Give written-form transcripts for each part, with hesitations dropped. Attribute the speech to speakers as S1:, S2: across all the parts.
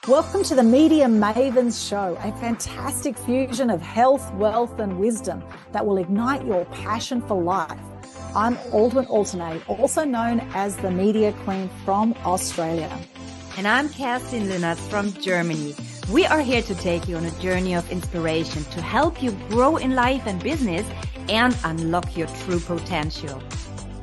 S1: Welcome to the Media Mavens Show, a fantastic fusion of health, wealth, and wisdom that will ignite your passion for life. I'm Aldwin Alternate, also known as the Media Queen from Australia.
S2: And I'm Kerstin Linnert from Germany. We are here to take you on a journey of inspiration to help you grow in life and business and unlock your true potential.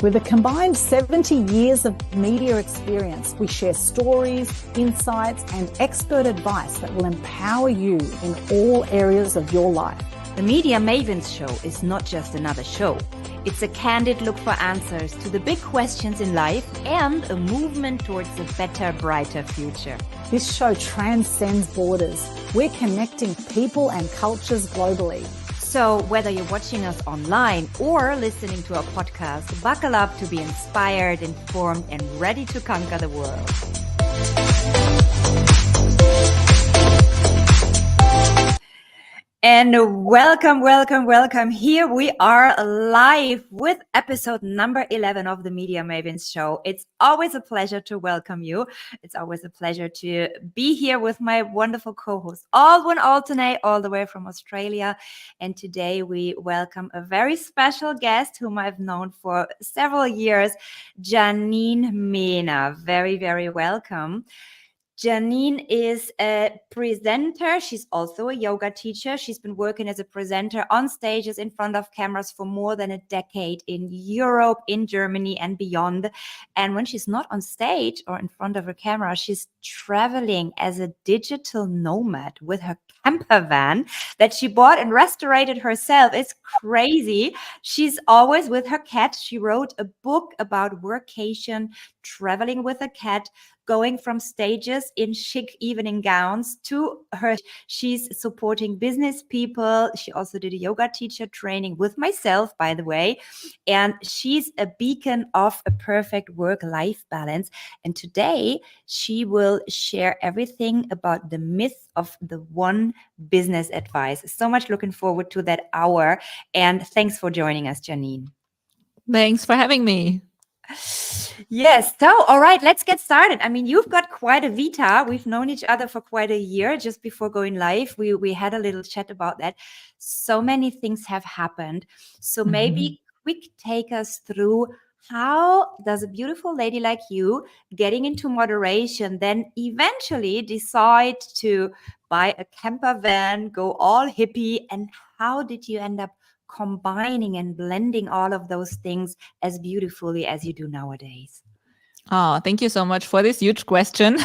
S1: With a combined 70 years of media experience, we share stories, insights, and expert advice that will empower you in all areas of your life.
S2: The Media Mavens Show is not just another show. It's a candid look for answers to the big questions in life and a movement towards a better, brighter future.
S1: This show transcends borders. We're connecting people and cultures globally.
S2: So whether you're watching us online or listening to our podcast, buckle up to be inspired, informed, and ready to conquer the world. And welcome. Here we are live with episode number 11 of the Media Mavens Show. It's always a pleasure to welcome you. It's always a pleasure to be here with my wonderful co-host, Aldwin Alternate, all the way from Australia. And today we welcome a very special guest whom I've known for several years, Janine Mehner. Very, very welcome. Janine is a presenter. She's also a yoga teacher. She's been working as a presenter on stages in front of cameras for more than a decade in Europe, in Germany, and beyond. And when she's not on stage or in front of a camera, she's traveling as a digital nomad with her campervan that she bought and restored herself. It's crazy. She's always with her cat. She wrote a book about workation, traveling with a cat, going from stages in chic evening gowns to her. She's supporting business people. She also did a yoga teacher training with myself, by the way. And she's a beacon of a perfect work-life balance. And today she will share everything about the myth of the one business advice. So much looking forward to that hour. And thanks for joining us, Janine.
S3: Thanks for having me.
S2: Yes. So, all right, let's get started. I mean, you've got quite a vita. We've known each other for quite a year. Just before going live, we had a little chat about that. So many things have happened. So maybe quick take us through, how does a beautiful lady like you getting into moderation then eventually decide to buy a camper van, go all hippie, and how did you end up combining and blending all of those things as beautifully as you do nowadays?
S3: Oh, thank you so much for this huge question.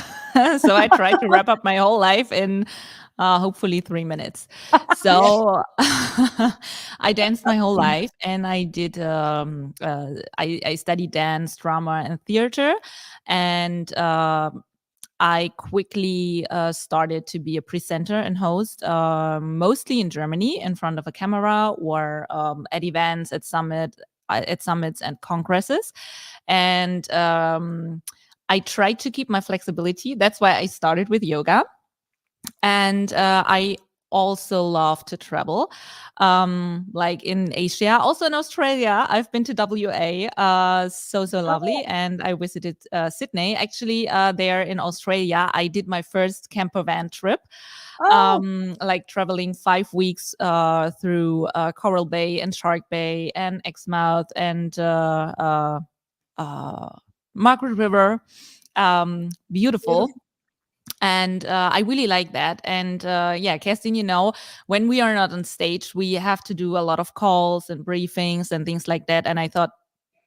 S3: So I tried to wrap up my whole life in hopefully 3 minutes. So I danced my whole life, and I did. I studied dance, drama, and theater, and I quickly started to be a presenter and host, mostly in Germany, in front of a camera, or at events, at summits and congresses. And I tried to keep my flexibility. That's why I started with yoga. And I also love to travel, like in Asia, also in Australia. I've been to WA, so lovely. And I visited Sydney. Actually, there in Australia, I did my first camper van trip, like traveling 5 weeks through Coral Bay and Shark Bay and Exmouth and Margaret River. Beautiful. And I really like that. And Kerstin, when we are not on stage, we have to do a lot of calls and briefings and things like that. And I thought,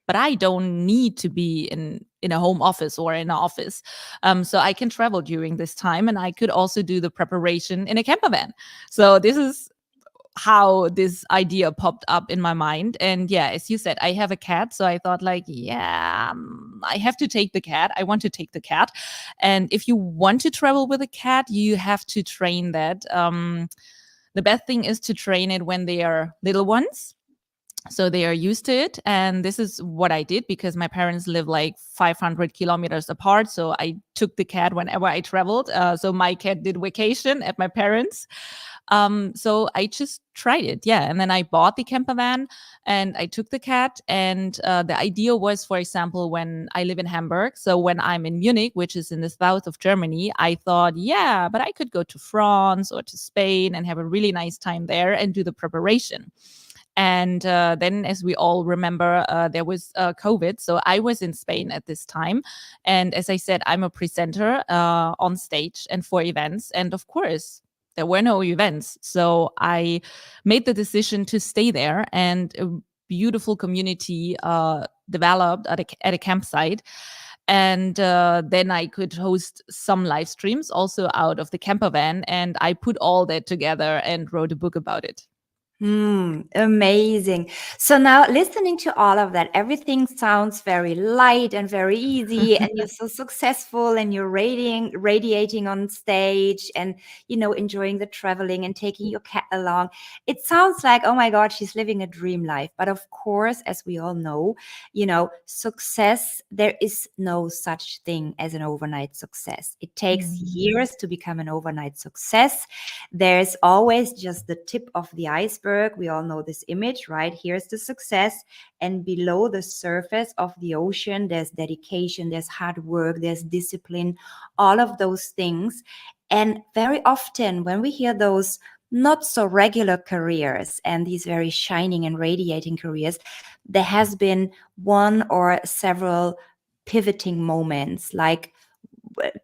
S3: but I don't need to be in a home office or in an office. So I can travel during this time, and I could also do the preparation in a camper van. So this is how this idea popped up in my mind. And as you said, I have a cat. So I thought I have to take the cat. I want to take the cat. And if you want to travel with a cat, you have to train that. The best thing is to train it when they are little ones, so they are used to it. And this is what I did, because my parents live like 500 kilometers apart. So I took the cat whenever I traveled. So my cat did vacation at my parents. So I just tried it. Yeah. And then I bought the camper van and I took the cat. And the idea was, for example, when I live in Hamburg, so when I'm in Munich, which is in the south of Germany, I thought, yeah, but I could go to France or to Spain and have a really nice time there and do the preparation. And then, as we all remember, there was COVID. So I was in Spain at this time. And as I said, I'm a presenter on stage and for events. And of course, there were no events. So I made the decision to stay there, and a beautiful community developed at a campsite. And then I could host some live streams also out of the camper van. And I put all that together and wrote a book about it.
S2: Amazing. So now listening to all of that, everything sounds very light and very easy, and you're so successful and you're radiating on stage and, enjoying the traveling and taking your cat along. It sounds like, oh my God, she's living a dream life. But of course, as we all know, success, there is no such thing as an overnight success. It takes years to become an overnight success. There's always just the tip of the iceberg. We all know this image, right? Here's the success. And below the surface of the ocean, there's dedication, there's hard work, there's discipline, all of those things. And very often when we hear those not so regular careers and these very shining and radiating careers, there has been one or several pivoting moments. Like,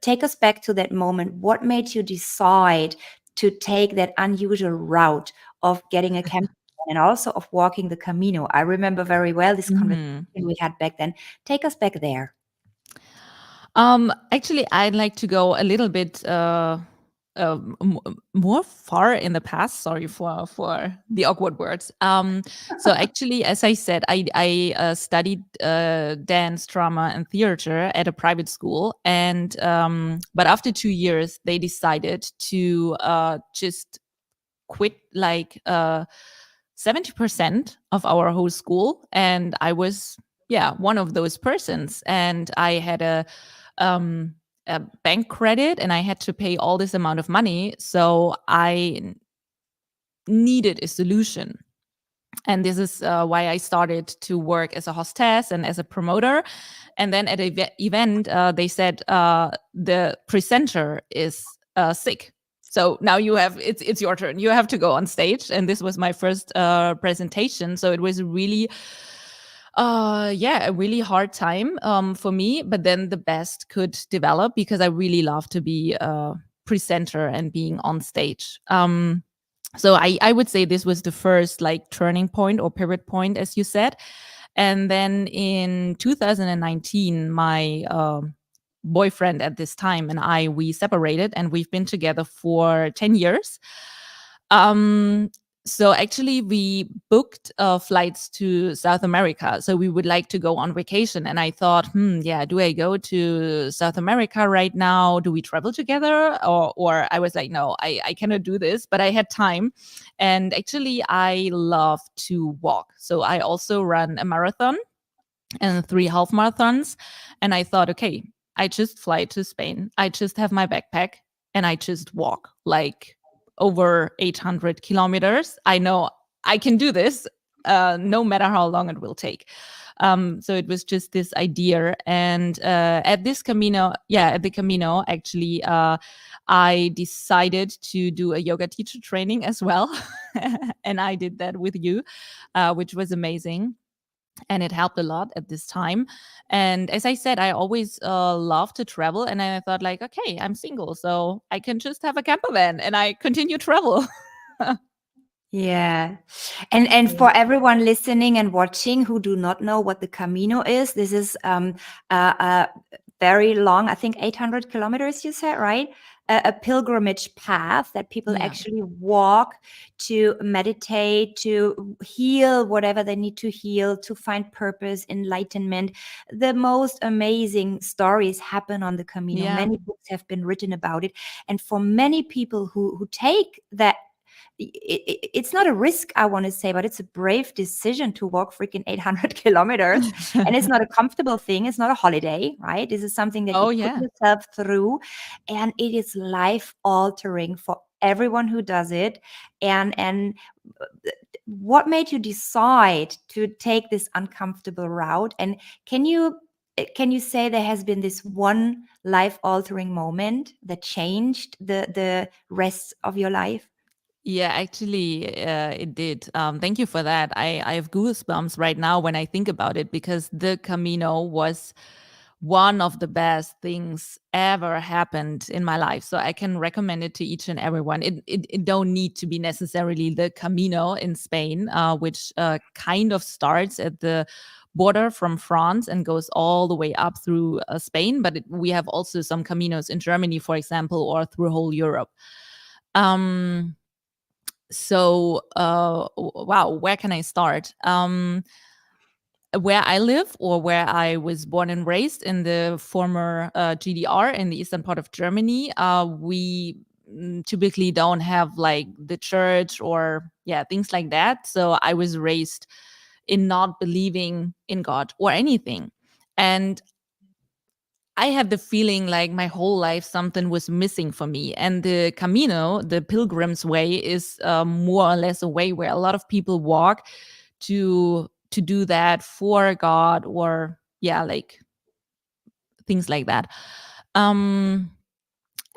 S2: take us back to that moment. What made you decide to take that unusual route of getting a camper and also of walking the Camino? I remember very well this conversation we had back then. Take us back there.
S3: Actually, I'd like to go a little bit more far in the past. Sorry for the awkward words. So actually, as I said, I studied dance, drama, and theater at a private school, and but after 2 years, they decided to just quit like 70% of our whole school, and I was one of those persons, and I had a bank credit and I had to pay all this amount of money. So I needed a solution. And this is why I started to work as a hostess and as a promoter. And then at an event, they said the presenter is sick. So now it's your turn. You have to go on stage. And this was my first presentation. So it was really a really hard time for me, but then the best could develop because I really love to be a presenter and being on stage. So I would say this was the first like turning point or pivot point, as you said. And then in 2019, my boyfriend at this time and we separated, and we've been together for 10 years. So actually we booked flights to South America. So we would like to go on vacation. And I thought, do I go to South America right now? Do we travel together? Or I was like, no, I cannot do this, but I had time. And actually I love to walk. So I also run a marathon and 3 half marathons. And I thought, okay, I just fly to Spain. I just have my backpack and I just walk like over 800 kilometers. I know I can do this no matter how long it will take. So it was just this idea. And at the Camino, actually, I decided to do a yoga teacher training as well. And I did that with you, which was amazing. And it helped a lot at this time. And as I said, I always love to travel. And I thought like, okay, I'm single, so I can just have a camper van and I continue travel.
S2: Yeah. And for everyone listening and watching who do not know what the Camino is, this is a very long, I think 800 kilometers, you said, right? A pilgrimage path that people actually walk to meditate, to heal whatever they need to heal, to find purpose, enlightenment. The most amazing stories happen on the Camino.
S3: Yeah.
S2: Many books have been written about it. And for many people who take that, it's not a risk, I want to say, but it's a brave decision to walk freaking 800 kilometers. And it's not a comfortable thing. It's not a holiday, right? This is something that you put yourself through. And it is life altering for everyone who does it. And what made you decide to take this uncomfortable route? And can you say there has been this one life altering moment that changed the rest of your life?
S3: Yeah, actually, it did. Thank you for that. I have goosebumps right now when I think about it, because the Camino was one of the best things ever happened in my life. So I can recommend it to each and everyone. It don't need to be necessarily the Camino in Spain, which kind of starts at the border from France and goes all the way up through Spain. But we have also some Caminos in Germany, for example, or through whole Europe. Wow, where can I start? Where I live, or where I was born and raised, in the former GDR, in the eastern part of Germany, we typically don't have like the church or things like that. So I was raised in not believing in God or anything. And I had the feeling like my whole life something was missing for me. And the Camino, the Pilgrim's Way, is more or less a way where a lot of people walk to do that for God, or like things like that.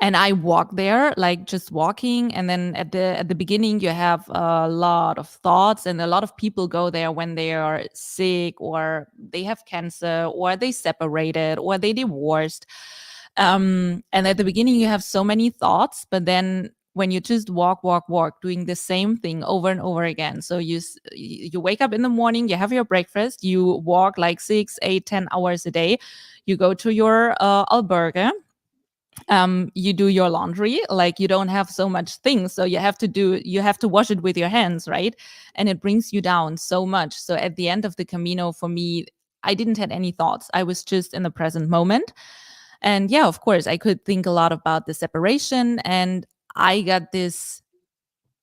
S3: And I walk there, like just walking, and then at the beginning you have a lot of thoughts, and a lot of people go there when they are sick, or they have cancer, or they separated, or they divorced. And at the beginning you have so many thoughts, but then when you just walk, doing the same thing over and over again. So you wake up in the morning, you have your breakfast, you walk like 6, 8, 10 hours a day, you go to your albergue. You do your laundry, like you don't have so much things, so you have to wash it with your hands, right? And it brings you down so much. So at the end of the Camino, for me, I didn't have any thoughts. I was just in the present moment. And of course, I could think a lot about the separation, and I got this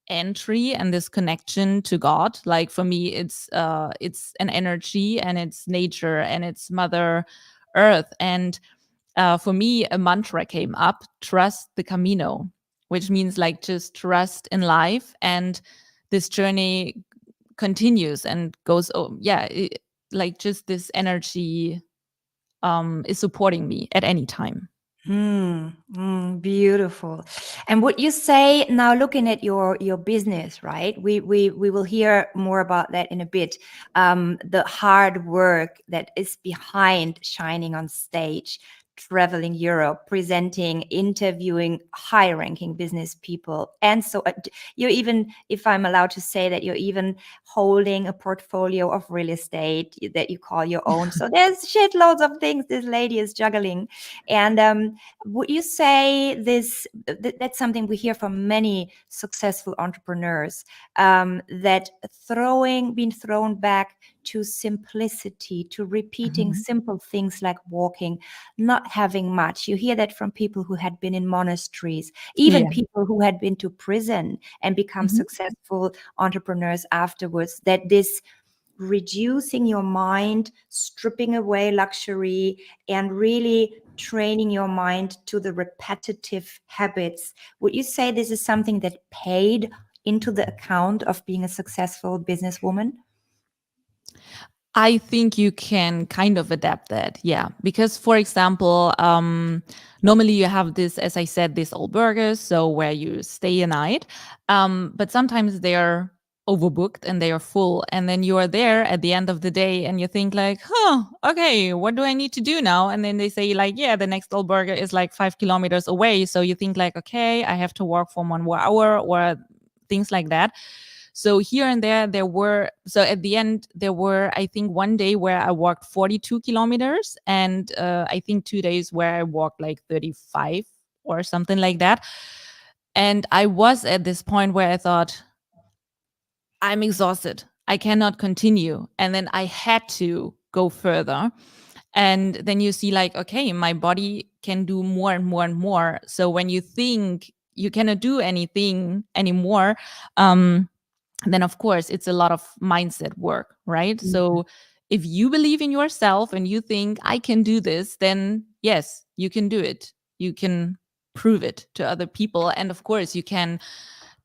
S3: entry and this connection to God. Like for me, it's an energy, and it's nature, and it's Mother Earth. And for me, a mantra came up: trust the Camino, which means like just trust in life, and this journey continues and goes. Like just this energy is supporting me at any time.
S2: Beautiful. And would you say, now looking at your business, right? We will hear more about that in a bit. The hard work that is behind shining on stage, traveling Europe, presenting, interviewing high-ranking business people, and so you're even, if I'm allowed to say that, you're even holding a portfolio of real estate that you call your own. So there's shitloads of things this lady is juggling. And would you say that's something we hear from many successful entrepreneurs, that being thrown back to simplicity, to repeating simple things like walking, not having much. You hear that from people who had been in monasteries, even people who had been to prison and become successful entrepreneurs afterwards, that this reducing your mind, stripping away luxury, and really training your mind to the repetitive habits. Would you say this is something that paid into the account of being a successful businesswoman?
S3: I think you can kind of adapt that. Yeah. Because, for example, normally you have this, as I said, these old burgers, so where you stay a night. But sometimes they're overbooked and they are full. And then you are there at the end of the day and you think like, okay, what do I need to do now? And then they say like, the next old burger is like 5 kilometers away. So you think like, okay, I have to walk for 1 more hour, or things like that. So here and so at the end, there were, I think, one day where I walked 42 kilometers, and I think 2 days where I walked like 35 or something like that. And I was at this point where I thought, I'm exhausted, I cannot continue. And then I had to go further. And then you see like, okay, my body can do more and more and more. So when you think you cannot do anything anymore, then of course it's a lot of mindset work, right? Mm-hmm. So if you believe in yourself and you think I can do this, then yes, you can do it. You can prove it to other people. And of course, you can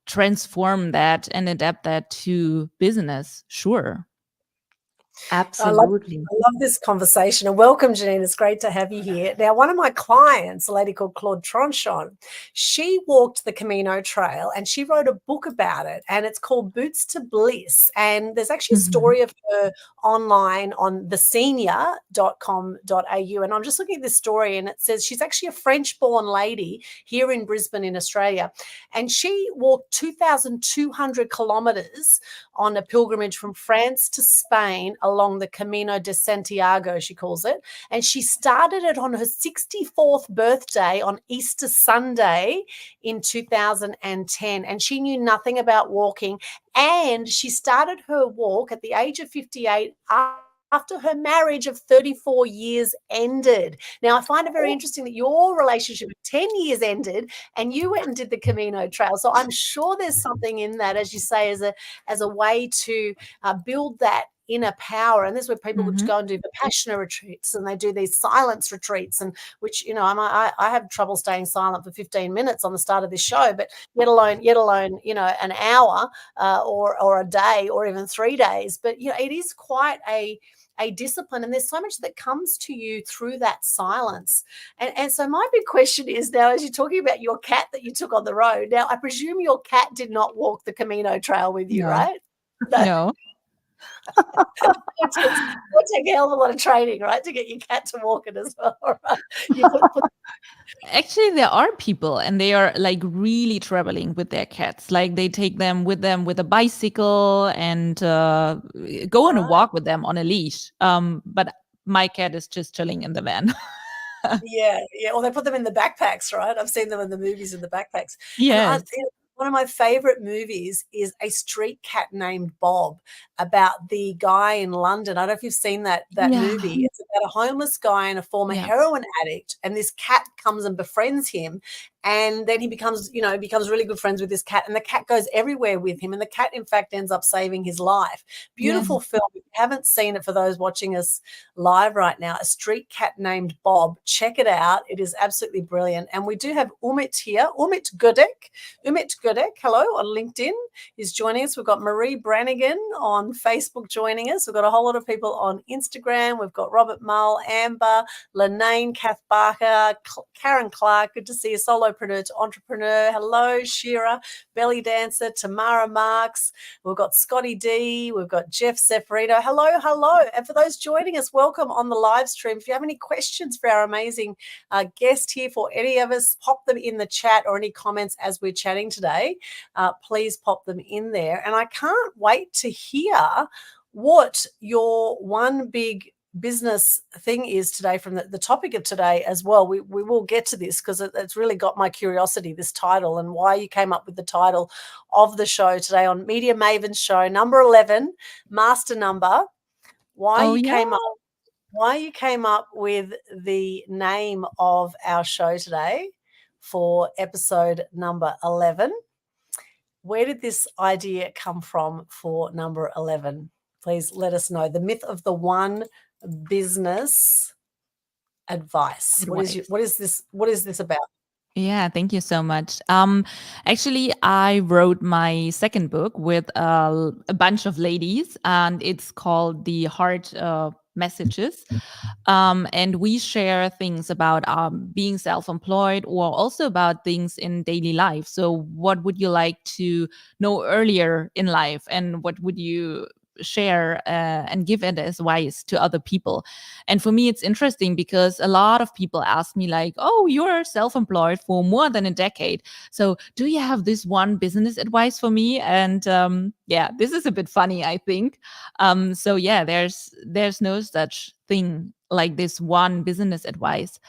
S3: transform that and adapt that to business. Sure.
S2: Absolutely.
S4: I love this conversation, and welcome, Janine. It's great to have you here. Now, one of my clients, a lady called Claude Tronchon, she walked the Camino Trail and she wrote a book about it, and it's called Boots to Bliss. And there's actually a story of her online on thesenior.com.au. And I'm just looking at this story, and it says she's actually a French-born lady here in Brisbane in Australia, and she walked 2,200 kilometers on a pilgrimage from France to Spain along the Camino de Santiago, she calls it. And she started it on her 64th birthday on Easter Sunday in 2010. And she knew nothing about walking. And she started her walk at the age of 58 after her marriage of 34 years ended. Now, I find it very interesting that your relationship of 10 years ended and you went and did the Camino Trail. So I'm sure there's something in that, as you say, as a way to build that inner power. And this is where people would go and do Vipassana retreats, and they do these silence retreats, and which, you know, I have trouble staying silent for 15 minutes on the start of this show, but yet alone, you know, an hour or a day or even 3 days. But, you know, it is quite a discipline, and there's so much that comes to you through that silence. And so my big question is now, as you're talking about your cat that you took on the road, now I presume your cat did not walk the Camino Trail with you, right?
S3: No.
S4: It takes a hell of a lot of training, right, to get your cat to walk it as well, right? You put
S3: Actually, there are people, and they are like really traveling with their cats. Like they take them with a bicycle and go on a walk with them on a leash. But my cat is just chilling in the van.
S4: Yeah. Or they put them in the backpacks, right? I've seen them in the movies in the backpacks.
S3: Yes.
S4: And one of my favorite movies is A Street Cat Named Bob, about the guy in London. I don't know if you've seen that movie. It's about a homeless guy and a former heroin addict, and this cat comes and befriends him. And then he becomes really good friends with this cat, and the cat goes everywhere with him. And the cat, in fact, ends up saving his life. Beautiful film. If you haven't seen it, for those watching us live right now, A Street Cat Named Bob. Check it out. It is absolutely brilliant. And we do have Umit here. Umit Gudek, hello, on LinkedIn is joining us. We've got Marie Brannigan on Facebook joining us. We've got a whole lot of people on Instagram. We've got Robert Mull, Amber, Lanane, Kath Barker, Karen Clark. Good to see you, solopreneur to entrepreneur. Hello, Shira, belly dancer, Tamara Marks. We've got Scotty D. We've got Jeff Zeferino. Hello. And for those joining us, welcome on the live stream. If you have any questions for our amazing guest here, for any of us, pop them in the chat, or any comments as we're chatting today. Please pop them in there. And I can't wait to hear what your one big business thing is today, from the topic of today as well. We will get to this because it's really got my curiosity, this title, and why you came up with the title of the show today on Media Mavens show number 11, master number. Why you came up with the name of our show today for episode number 11. Where did this idea come from for number 11? Please let us know. The myth of the one business advice. What is this about?
S3: Yeah, thank you so much. Actually, I wrote my second book with a bunch of ladies, and it's called The Heart Messages. And we share things about being self-employed, or also about things in daily life. So what would you like to know earlier in life, and what would you share and give it as advice to other people? And for me, it's interesting because a lot of people ask me like, oh, you're self-employed for more than a decade, so do you have this one business advice for me? And this is a bit funny, I think. So yeah, there's no such thing like this one business advice.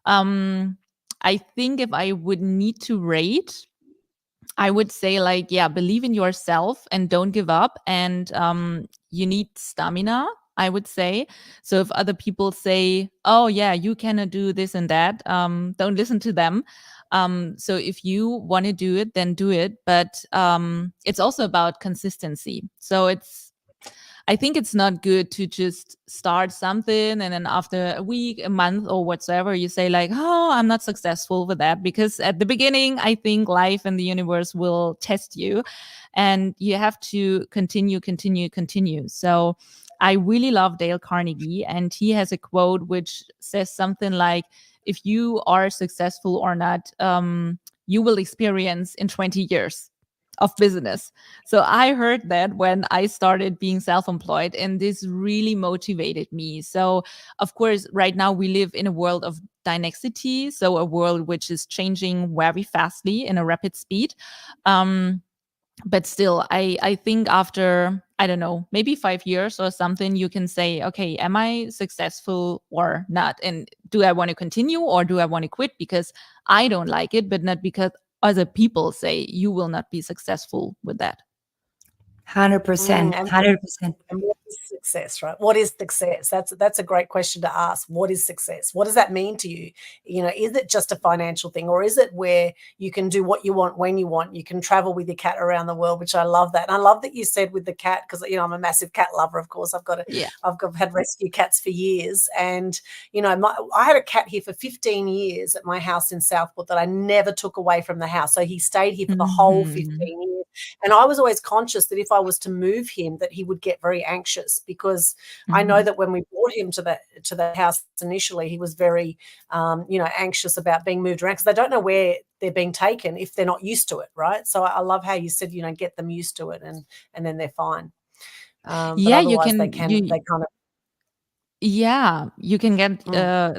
S3: I think if I would need to rate, I would say like, believe in yourself and don't give up. And you need stamina, I would say. So if other people say, oh yeah, you cannot do this and that, don't listen to them. So if you want to do it, then do it. But it's also about consistency. So I think it's not good to just start something and then after a week, a month, or whatsoever, you say like, oh, I'm not successful with that. Because at the beginning, I think life and the universe will test you, and you have to continue. So I really love Dale Carnegie, and he has a quote which says something like, if you are successful or not, you will experience in 20 years of business. So I heard that when I started being self-employed, and this really motivated me. So of course, right now we live in a world of dynamicity, so a world which is changing very fastly in a rapid speed. But still, I think after, I don't know, maybe 5 years or something, you can say, okay, am I successful or not? And do I want to continue or do I want to quit because I don't like it, but not because other people say you will not be successful with that.
S2: 100%. 100%.
S4: And what is success, right? What is success? That's a great question to ask. What is success? What does that mean to you? You know, is it just a financial thing, or is it where you can do what you want when you want? You can travel with your cat around the world, which I love that. And I love that you said with the cat, because you know I'm a massive cat lover. Of course, I've had rescue cats for years, and you know I had a cat here for 15 years at my house in Southport that I never took away from the house. So he stayed here for the whole 15 years, and I was always conscious that if I was to move him, that he would get very anxious, because I know that when we brought him to the house initially, he was very anxious about being moved around, because they don't know where they're being taken if they're not used to it, right? So I love how you said, get them used to it, and then they're fine. But
S3: you can
S4: they kind of.
S3: Yeah, you can get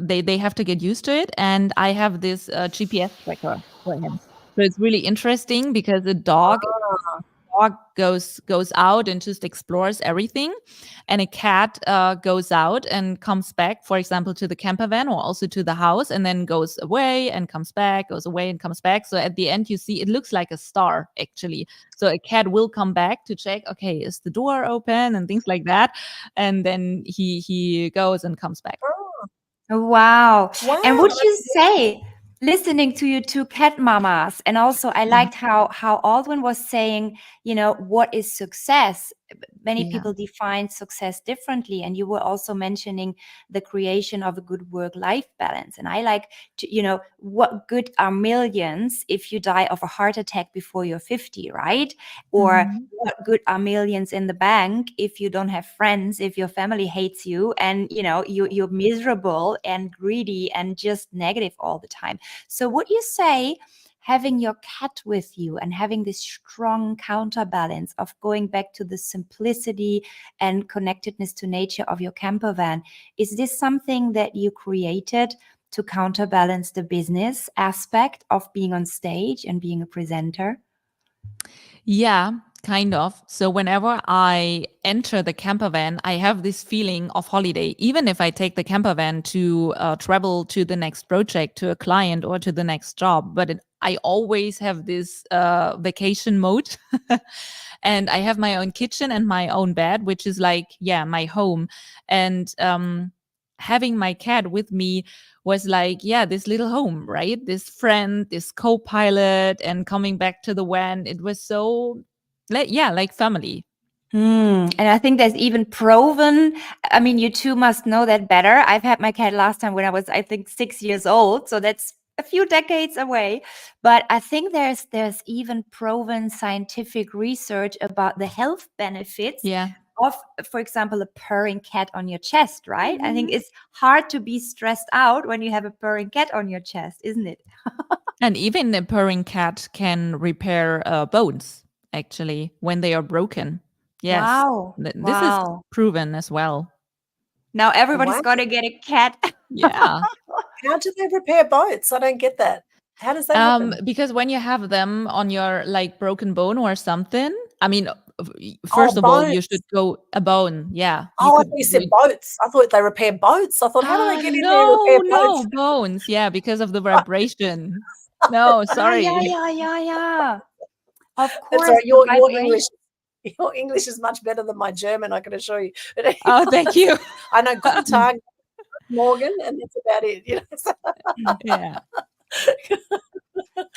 S3: they have to get used to it, and I have this GPS tracker for him. So it's really interesting because the dog goes out and just explores everything, and a cat goes out and comes back, for example, to the camper van or also to the house, and then goes away and comes back, goes away and comes back. So at the end, you see it looks like a star, actually. So a cat will come back to check, okay, is the door open and things like that, and then he goes and comes back.
S2: Wow. And would you say, listening to you two cat mamas, and also I liked how Aldwin was saying, what is success? Many people define success differently, and you were also mentioning the creation of a good work-life balance. And I like to, what good are millions if you die of a heart attack before you're 50, right? Or what good are millions in the bank if you don't have friends, if your family hates you, and you're miserable and greedy and just negative all the time. So would you say having your cat with you and having this strong counterbalance of going back to the simplicity and connectedness to nature of your camper van, is this something that you created to counterbalance the business aspect of being on stage and being a presenter?
S3: Yeah, kind of. So whenever I enter the camper van, I have this feeling of holiday. Even if I take the camper van to travel to the next project, to a client, or to the next job, but I always have this vacation mode. And I have my own kitchen and my own bed, which is like, my home. And having my cat with me was like, this little home, right? This friend, this co-pilot, and coming back to the van. It was so, like family.
S2: And I think there's even proven, I mean, you two must know that better. I've had my cat last time when I was, I think, 6 years old. So that's a few decades away. But I think there's even proven scientific research about the health benefits of, for example, a purring cat on your chest, right? I think it's hard to be stressed out when you have a purring cat on your chest, isn't it?
S3: And even a purring cat can repair bones, actually, when they are broken. Yes.
S2: Wow.
S3: This is proven as well.
S2: Now everybody's got to get a cat.
S3: Yeah.
S4: How do they repair boats? I don't get that. How does that happen?
S3: Because when you have them on your broken bone or something, I mean, first of all, you should go a bone. Yeah.
S4: I thought you said boats. I thought they repair boats. I thought, how do they get in there and repair boats?
S3: No, bones. Yeah, because of the vibration. No, sorry.
S2: Yeah. Of course.
S4: That's right. Your English is much better than my German, I can assure you.
S3: Oh, thank you.
S4: I know Guten Tag, Morgan, and that's about it.
S3: Yeah.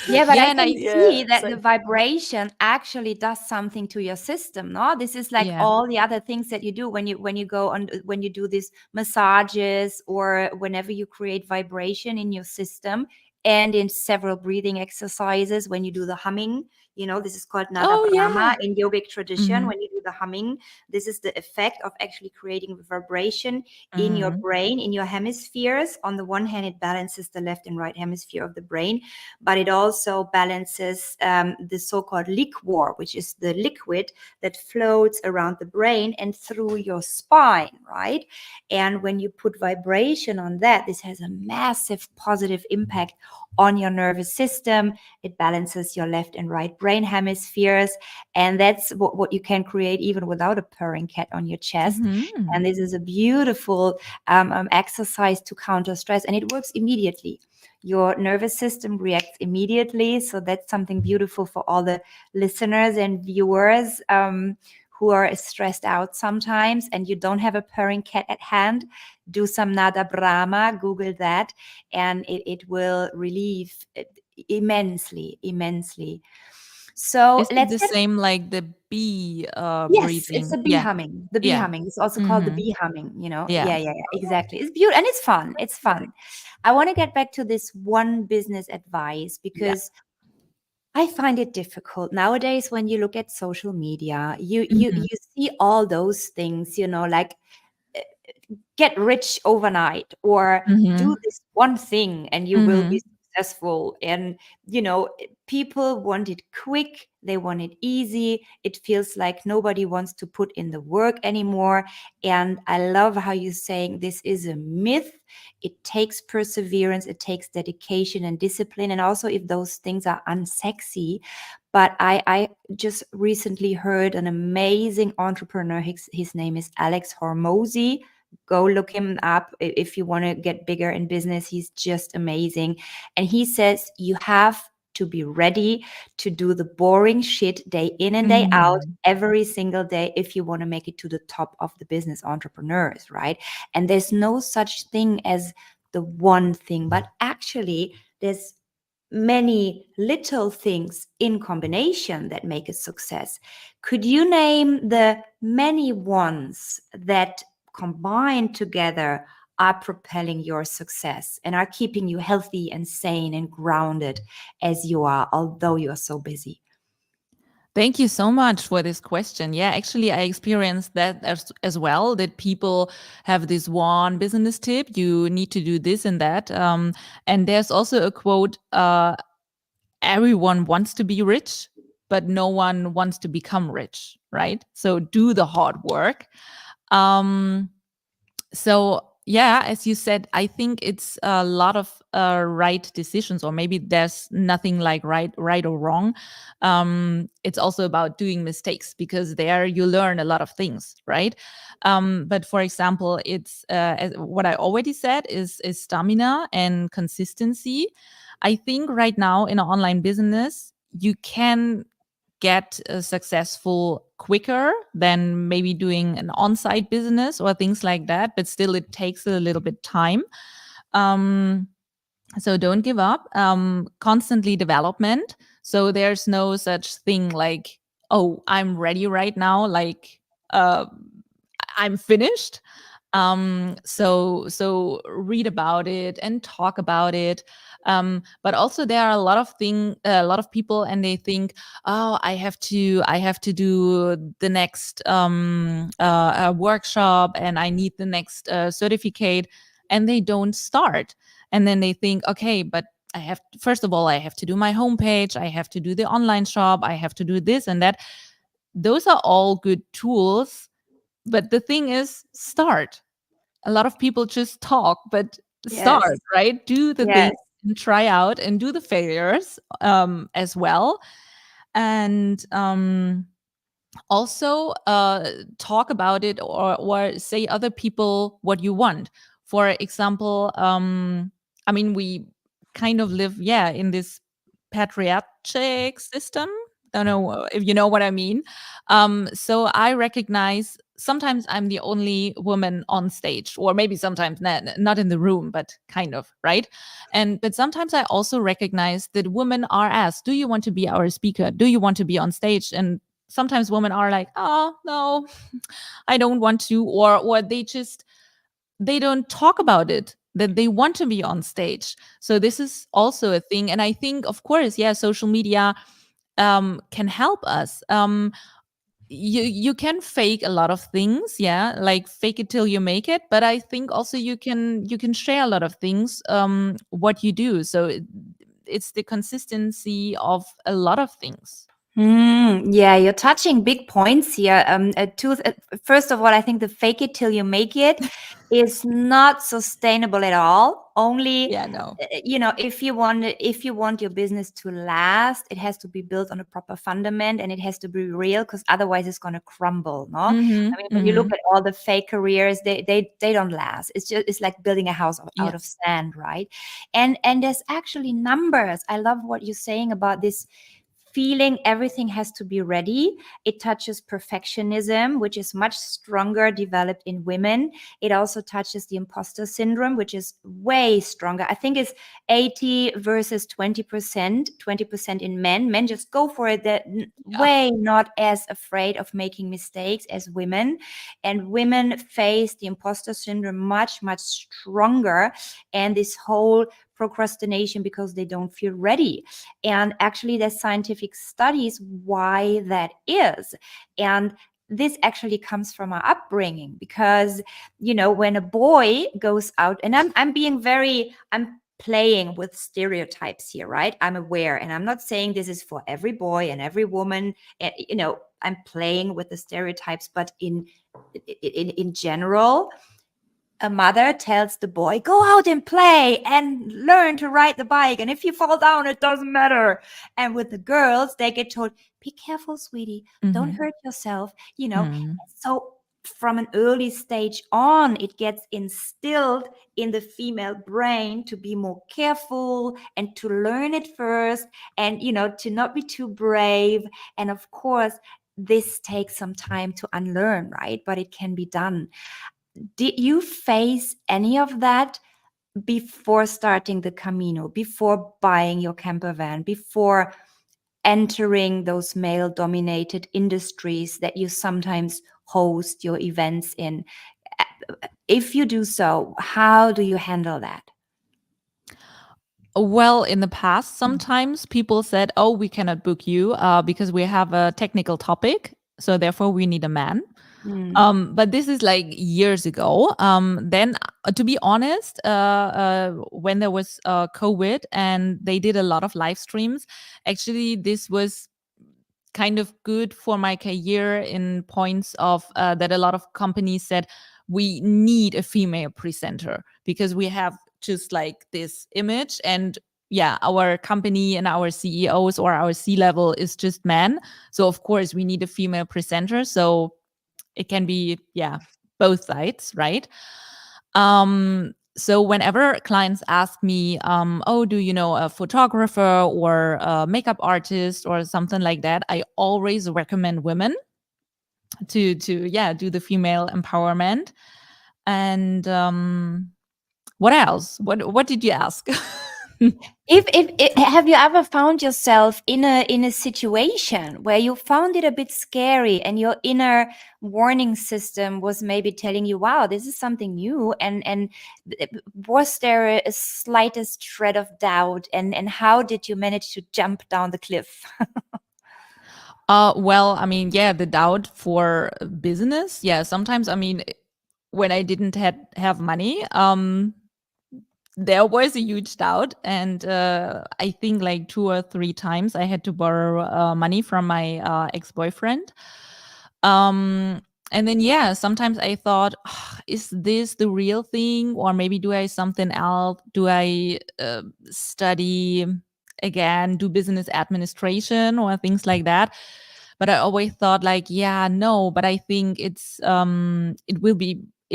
S2: Yeah, but
S3: Yeah,
S2: I
S3: and
S2: can
S3: I
S2: see that
S4: So
S2: the vibration actually does something to your system. No, this is like
S3: yeah.
S2: all the other things that you do when you go on, when you do these massages, or whenever you create vibration in your system, and in several breathing exercises, when you do the humming. This is called Nada
S3: Oh
S2: Brahma
S3: yeah.
S2: in yogic tradition.
S3: Mm-hmm.
S2: When you do the humming, this is the effect of actually creating vibration in your
S3: Mm-hmm.
S2: brain, in your hemispheres. On the one hand, it balances the left and right hemisphere of the brain, but it also balances the so-called liquor, which is the liquid that floats around the brain and through your spine, right? And when you put vibration on that, this has a massive positive impact on your nervous system. It balances your left and right brain hemispheres. And that's what you can create even without a purring cat on your chest.
S3: Mm-hmm.
S2: And this is a beautiful exercise to counter stress, and it works immediately. Your nervous system reacts immediately. So that's something beautiful for all the listeners and viewers who are stressed out sometimes and you don't have a purring cat at hand. Do some Nada Brahma, Google that, and it will relieve it immensely, immensely. So
S3: Is it
S2: let's
S3: the
S2: get.
S3: same like the bee
S2: Yes, it's
S3: breathing?
S2: the bee
S3: Yeah.
S2: humming. The bee
S3: Yeah.
S2: humming. It's also called the
S3: Mm-hmm.
S2: bee humming,
S3: Yeah.
S2: Yeah, yeah, yeah, exactly. It's beautiful and it's fun. It's fun. I want to get back to this one business advice,
S3: Yeah.
S2: because I find it difficult nowadays when you look at social media. You you
S3: Mm-hmm.
S2: you see all those things, like uh, get rich overnight, or
S3: Mm-hmm.
S2: do this one thing and you will
S3: Mm-hmm.
S2: be successful. And people want it quick, they want it easy. It feels like nobody wants to put in the work anymore. And I love how you're saying this is a myth. It takes perseverance, it takes dedication and discipline, and also if those things are unsexy. But I just recently heard an amazing entrepreneur. His name is Alex Hormozy. Go look him up if you want to get bigger in business. He's just amazing. And he says you have to be ready to do the boring shit day in and day out
S3: Mm-hmm.
S2: every single day if you want to make it to the top of the business entrepreneurs, right? And there's no such thing as the one thing, but actually there's many little things in combination that make a success. Could you name the many ones that combined together are propelling your success and are keeping you healthy and sane and grounded as you are, although you're so busy?
S3: Thank you so much for this question. Yeah, actually, I experienced that as well, that people have this one business tip. You need to do this and that. And there's also a quote, everyone wants to be rich, but no one wants to become rich, right? So do the hard work. Um, so yeah, as you said, I think it's a lot of right decisions, or maybe there's nothing like right or wrong. It's also about doing mistakes, because there you learn a lot of things, right? But for example, it's what I already said is stamina and consistency. I think right now in an online business, you can get successful quicker than maybe doing an on-site business or things like that, but still it takes a little bit time. um, so don't give up. Constantly development. So there's no such thing like, oh, I'm ready right now, like uh, I'm finished. So read about it and talk about it. But also there are a lot of people, and they think, oh, I have to do the next workshop, and I need the next certificate, and they don't start. And then they think, okay, but first of all, I have to do my homepage, I have to do the online shop, I have to do this and that. Those are all good tools, but the thing is, start. A lot of people just talk, but
S2: Yes,
S3: start, right? Do the
S2: yes,
S3: things and try out, and do the failures as well. And also talk about it, or say other people what you want. For example, I mean, we kind of live, yeah, in this patriarchic system. Don't know if you know what I mean. So I recognize sometimes I'm the only woman on stage, or maybe sometimes not in the room, but kind of, right? But sometimes I also recognize that women are asked, do you want to be our speaker? Do you want to be on stage? And sometimes women are like, oh, no, I don't want to, or they don't talk about it, that they want to be on stage. So this is also a thing. And I think, of course, yeah, social media can help us. You can fake a lot of things, yeah, like fake it till you make it. But I think also you can share a lot of things, what you do. So it's the consistency of a lot of things.
S2: Yeah, you're touching big points here. First of all, I think the fake it till you make it is not sustainable at all. Only,
S3: Yeah, no.
S2: if you want your business to last, it has to be built on a proper fundament, and it has to be real, because otherwise it's going to crumble. No, I mean, when you look at all the fake careers, they don't last. It's like building a house out of sand, right? And there's actually numbers. I love what you're saying about this feeling everything has to be ready. It touches perfectionism, which is much stronger developed in women. It also touches the imposter syndrome, which is way stronger. I think it's 80 versus 20%, 20% in men. Men just go for it. They're way not as afraid of making mistakes as women. And women face the imposter syndrome much, much stronger. And this whole procrastination because they don't feel ready. And actually, there's scientific studies why that is. And this actually comes from our upbringing, because, when a boy goes out, and I'm playing with stereotypes here, right? I'm aware, and I'm not saying this is for every boy and every woman. I'm playing with the stereotypes, but in general, a mother tells the boy, go out and play and learn to ride the bike. And if you fall down, it doesn't matter. And with the girls, they get told, be careful, sweetie. Don't hurt yourself. So from an early stage on, it gets instilled in the female brain to be more careful and to learn it first, and, to not be too brave. And of course, this takes some time to unlearn, right? But it can be done. Did you face any of that before starting the Camino, before buying your camper van, before entering those male-dominated industries that you sometimes host your events in? If you do so, how do you handle that?
S3: Well, in the past, sometimes people said, oh, we cannot book you because we have a technical topic. So therefore, we need a man. But this is like years ago. Then, to be honest, when there was COVID and they did a lot of live streams, actually, this was kind of good for my career in points of that a lot of companies said we need a female presenter because we have just like this image, and yeah, our company and our CEOs or our C-level is just men, so of course we need a female presenter. So it can be, yeah, both sides, right? So whenever clients ask me, oh, do you know a photographer or a makeup artist or something like that, I always recommend women to do the female empowerment. And what else? What did you ask?
S2: If have you ever found yourself in a situation where you found it a bit scary and your inner warning system was maybe telling you, wow, this is something new, and was there a slightest shred of doubt, and how did you manage to jump down the cliff?
S3: Well, I mean, yeah, the doubt for business. Yeah, sometimes, I mean, when I didn't have money, there was a huge doubt, and I think like 2 or 3 times I had to borrow money from my ex-boyfriend. And then yeah, sometimes I thought, is this the real thing, or maybe do I something else? Do I study again, do business administration or things like that? But I always thought like, yeah, no, but I think it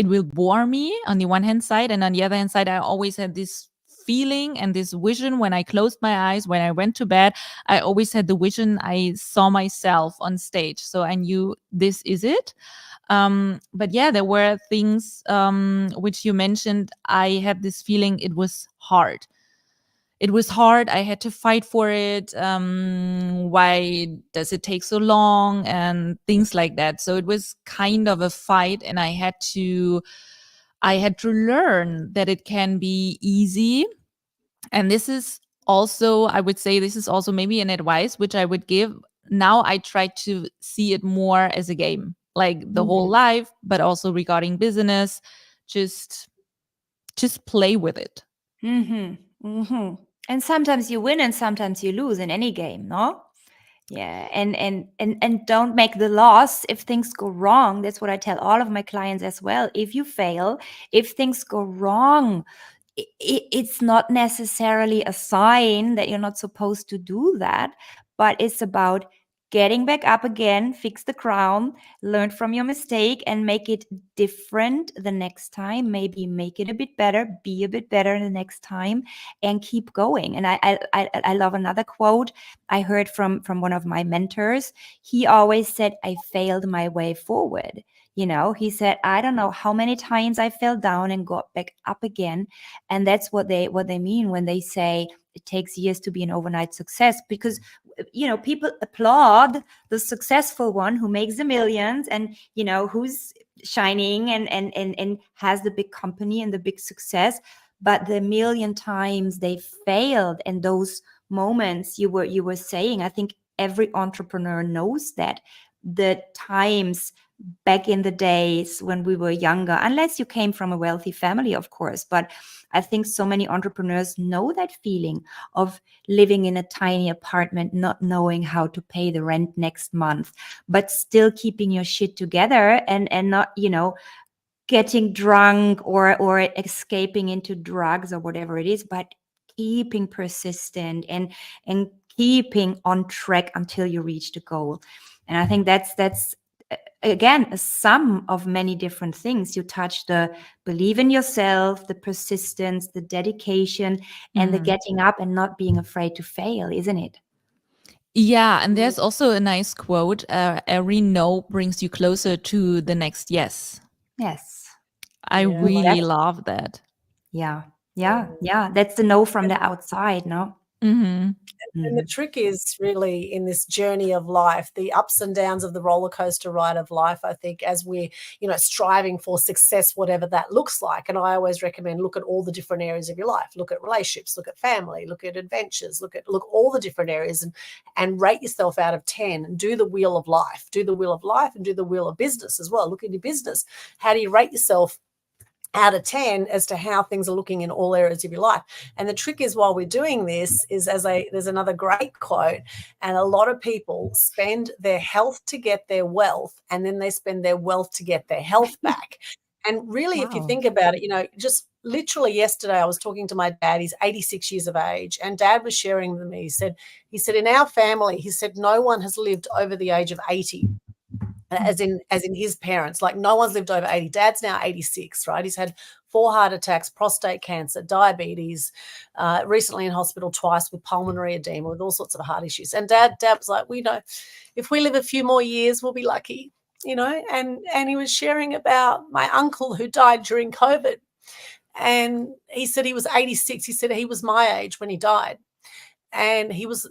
S3: will bore me on the one hand side, and on the other hand side, I always had this feeling and this vision when I closed my eyes, when I went to bed. I always had the vision. I saw myself on stage. So I knew this is it. But yeah, there were things which you mentioned. I had this feeling it was hard. It was hard. I had to fight for it. Why does it take so long? And things like that. So it was kind of a fight, and I had to learn that it can be easy. And this is also, I would say, this is also maybe an advice which I would give. Now I try to see it more as a game, like the whole life, but also regarding business. Just play with it.
S2: And sometimes you win and sometimes you lose in any game, no? Yeah, and don't make the loss if things go wrong. That's what I tell all of my clients as well. If you fail, if things go wrong, it's not necessarily a sign that you're not supposed to do that, but it's about getting back up again, fix the crown, learn from your mistake, and make it different the next time. Maybe make it a bit better, be a bit better the next time, and keep going. And I love another quote I heard from one of my mentors. He always said, "I failed my way forward." You know, he said, "I don't know how many times I fell down and got back up again." And that's what they mean when they say it takes years to be an overnight success, because you know, people applaud the successful one who makes the millions and, you know, who's shining and has the big company and the big success. But the million times they failed, and those moments you were saying, I think every entrepreneur knows that the times back in the days when we were younger, unless you came from a wealthy family, of course. But I think so many entrepreneurs know that feeling of living in a tiny apartment, not knowing how to pay the rent next month, but still keeping your shit together and not, you know, getting drunk or escaping into drugs or whatever it is, but keeping persistent and keeping on track until you reach the goal. And I think that's again a sum of many different things. You touch the believe in yourself, the persistence, the dedication, and the getting up and not being afraid to fail, isn't it?
S3: Yeah, and there's also a nice quote, every no brings you closer to the next yes.
S2: Yes.
S3: I really love that.
S2: Yeah. That's the no from the outside, no?
S4: And the trick is really in this journey of life, the ups and downs of the roller coaster ride of life, I think, as we're, you know, striving for success, whatever that looks like. And I always recommend look at all the different areas of your life. Look at relationships, look at family, look at adventures, look all the different areas and rate yourself out of 10 and do the wheel of life. Do the wheel of life and do the wheel of business as well. Look at your business. How do you rate yourself out of 10 as to how things are looking in all areas of your life? And the trick is, while we're doing this, is there's another great quote, and a lot of people spend their health to get their wealth, and then they spend their wealth to get their health back. And really, if you think about it, you know, just literally yesterday I was talking to my dad. He's 86 years of age, and Dad was sharing with me. He said in our family, he said no one has lived over the age of 80. As in his parents, like no one's lived over 80. Dad's now 86, right? He's had 4 heart attacks, prostate cancer, diabetes, recently in hospital twice with pulmonary edema, with all sorts of heart issues. And Dad was like, we know if we live a few more years, we'll be lucky, you know. And he was sharing about my uncle who died during COVID. And he said he was 86. He said he was my age when he died. And he was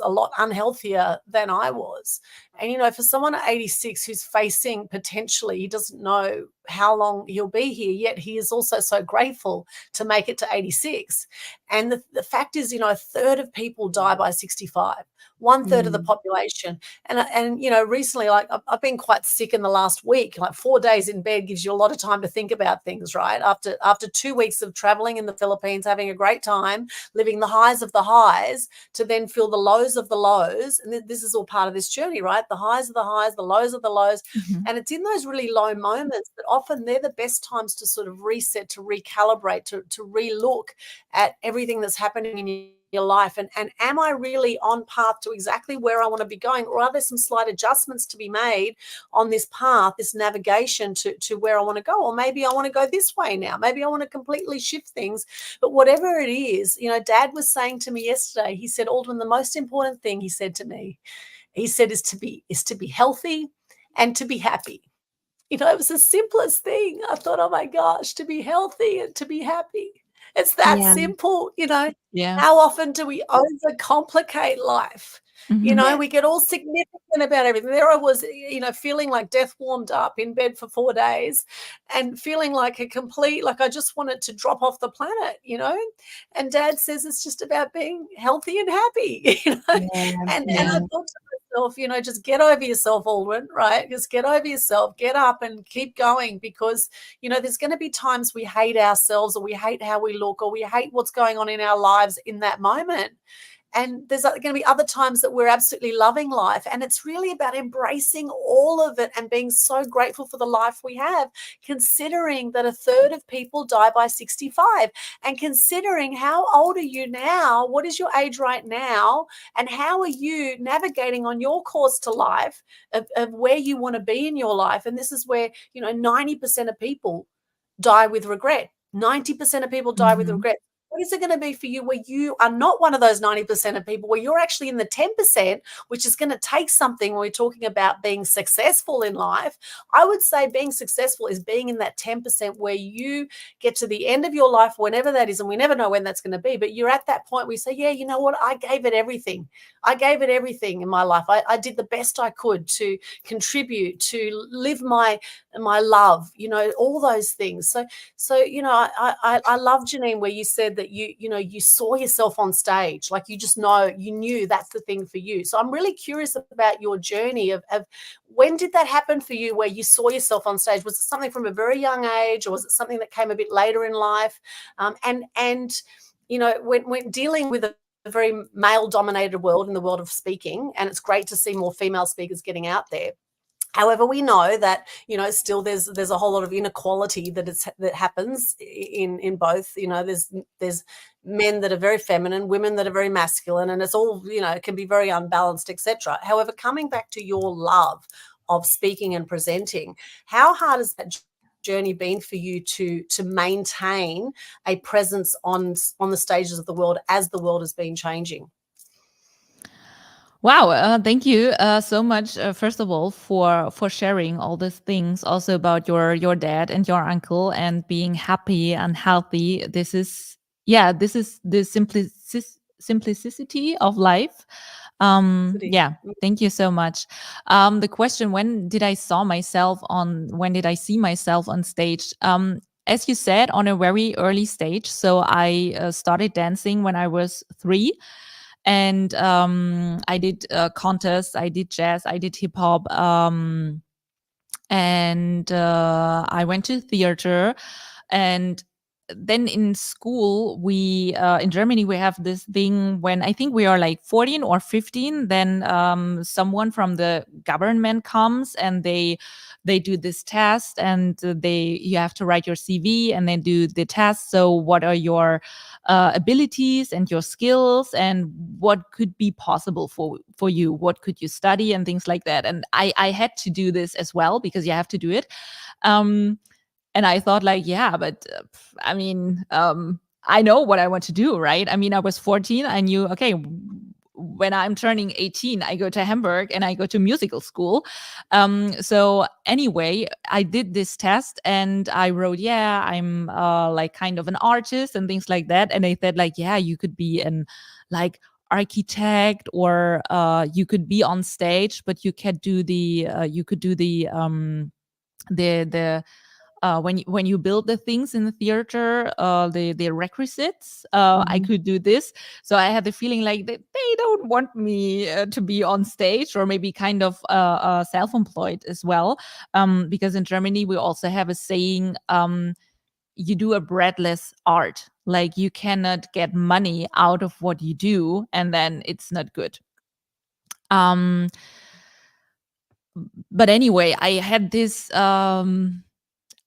S4: a lot unhealthier than I was. And, you know, for someone at 86 who's facing potentially, he doesn't know how long he'll be here, yet he is also so grateful to make it to 86. And the fact is, you know, a third of people die by 65, 1/3 of the population. And you know, recently, like I've been quite sick in the last week. Like 4 days in bed gives you a lot of time to think about things, right? After 2 weeks of traveling in the Philippines, having a great time, living the highs of the highs, to then feel the lows of the lows. And this is all part of this journey, right? The highs of the highs, the lows of the lows. And it's in those really low moments that often they're the best times to sort of reset, to recalibrate, to relook at everything that's happening in your your life, and am I really on path to exactly where I want to be going, or are there some slight adjustments to be made on this path, this navigation to where I want to go? Or maybe I want to go this way now, maybe I want to completely shift things. But whatever it is, Dad was saying to me yesterday, he said, Aldwin, the most important thing, he said to me, he said, is to be healthy and to be happy. It was the simplest thing. I thought, oh my gosh, to be healthy and to be happy. It's that simple,
S3: Yeah.
S4: How often do we overcomplicate life? We get all significant about everything. There I was, feeling like death warmed up in bed for 4 days and feeling like like I just wanted to drop off the planet, And Dad says it's just about being healthy and happy, And I thought to myself, just get over yourself, Aldwin, right? Just get over yourself, get up and keep going, because, there's going to be times we hate ourselves, or we hate how we look, or we hate what's going on in our lives in that moment. And there's going to be other times that we're absolutely loving life. And it's really about embracing all of it and being so grateful for the life we have, considering that 1/3 of people die by 65, and considering how old are you now, what is your age right now, and how are you navigating on your course to life of where you want to be in your life. And this is where, 90% of people die with regret. 90% of people die with regret. What is it going to be for you where you are not one of those 90% of people, where you're actually in the 10%, which is going to take something when we're talking about being successful in life? I would say being successful is being in that 10% where you get to the end of your life, whenever that is, and we never know when that's going to be, but you're at that point where you say, yeah, you know what? I gave it everything. I gave it everything in my life. I did the best I could to contribute, to live my love, all those things. So I love, Janine, where you said that you saw yourself on stage, like you knew that's the thing for you. So I'm really curious about your journey of when did that happen for you, where you saw yourself on stage? Was it something from a very young age, or was it something that came a bit later in life? And when dealing with a very male-dominated world, in the world of speaking, and it's great to see more female speakers getting out there. However, we know that, still there's a whole lot of inequality that happens in both. There's men that are very feminine, women that are very masculine, and it's all, it can be very unbalanced, etc. However, coming back to your love of speaking and presenting, how hard has that journey been for you to maintain a presence on the stages of the world as the world has been changing?
S3: Wow, thank you so much, first of all, for sharing all these things, also about your dad and your uncle, and being happy and healthy. This is the simplicity of life. Thank you so much. The question, when did I see myself on stage? As you said, on a very early stage. So I started dancing when I was 3. And I did contests, I did jazz, I did hip hop, and I went to theater. And then in school, we in Germany, we have this thing when I think we are like 14 or 15, then someone from the government comes and they do this test, and you have to write your CV and then do the test. So what are your abilities and your skills, and what could be possible for you? What could you study and things like that? And I had to do this as well, because you have to do it. And I thought, like, yeah, but I mean, I know what I want to do, right? I mean, I was 14. I knew, okay, when I'm turning 18, I go to Hamburg and I go to musical school. So anyway, I did this test and I wrote, yeah, I'm like kind of an artist and things like that. And they said, like, yeah, you could be an like architect, or you could be on stage, but you could do the when you build the things in the theater, the requisites, I could do this. So I had the feeling like they don't want me to be on stage, or maybe kind of self-employed as well, because in Germany we also have a saying, you do a breadless art, like you cannot get money out of what you do, and then it's not good. But anyway, I had this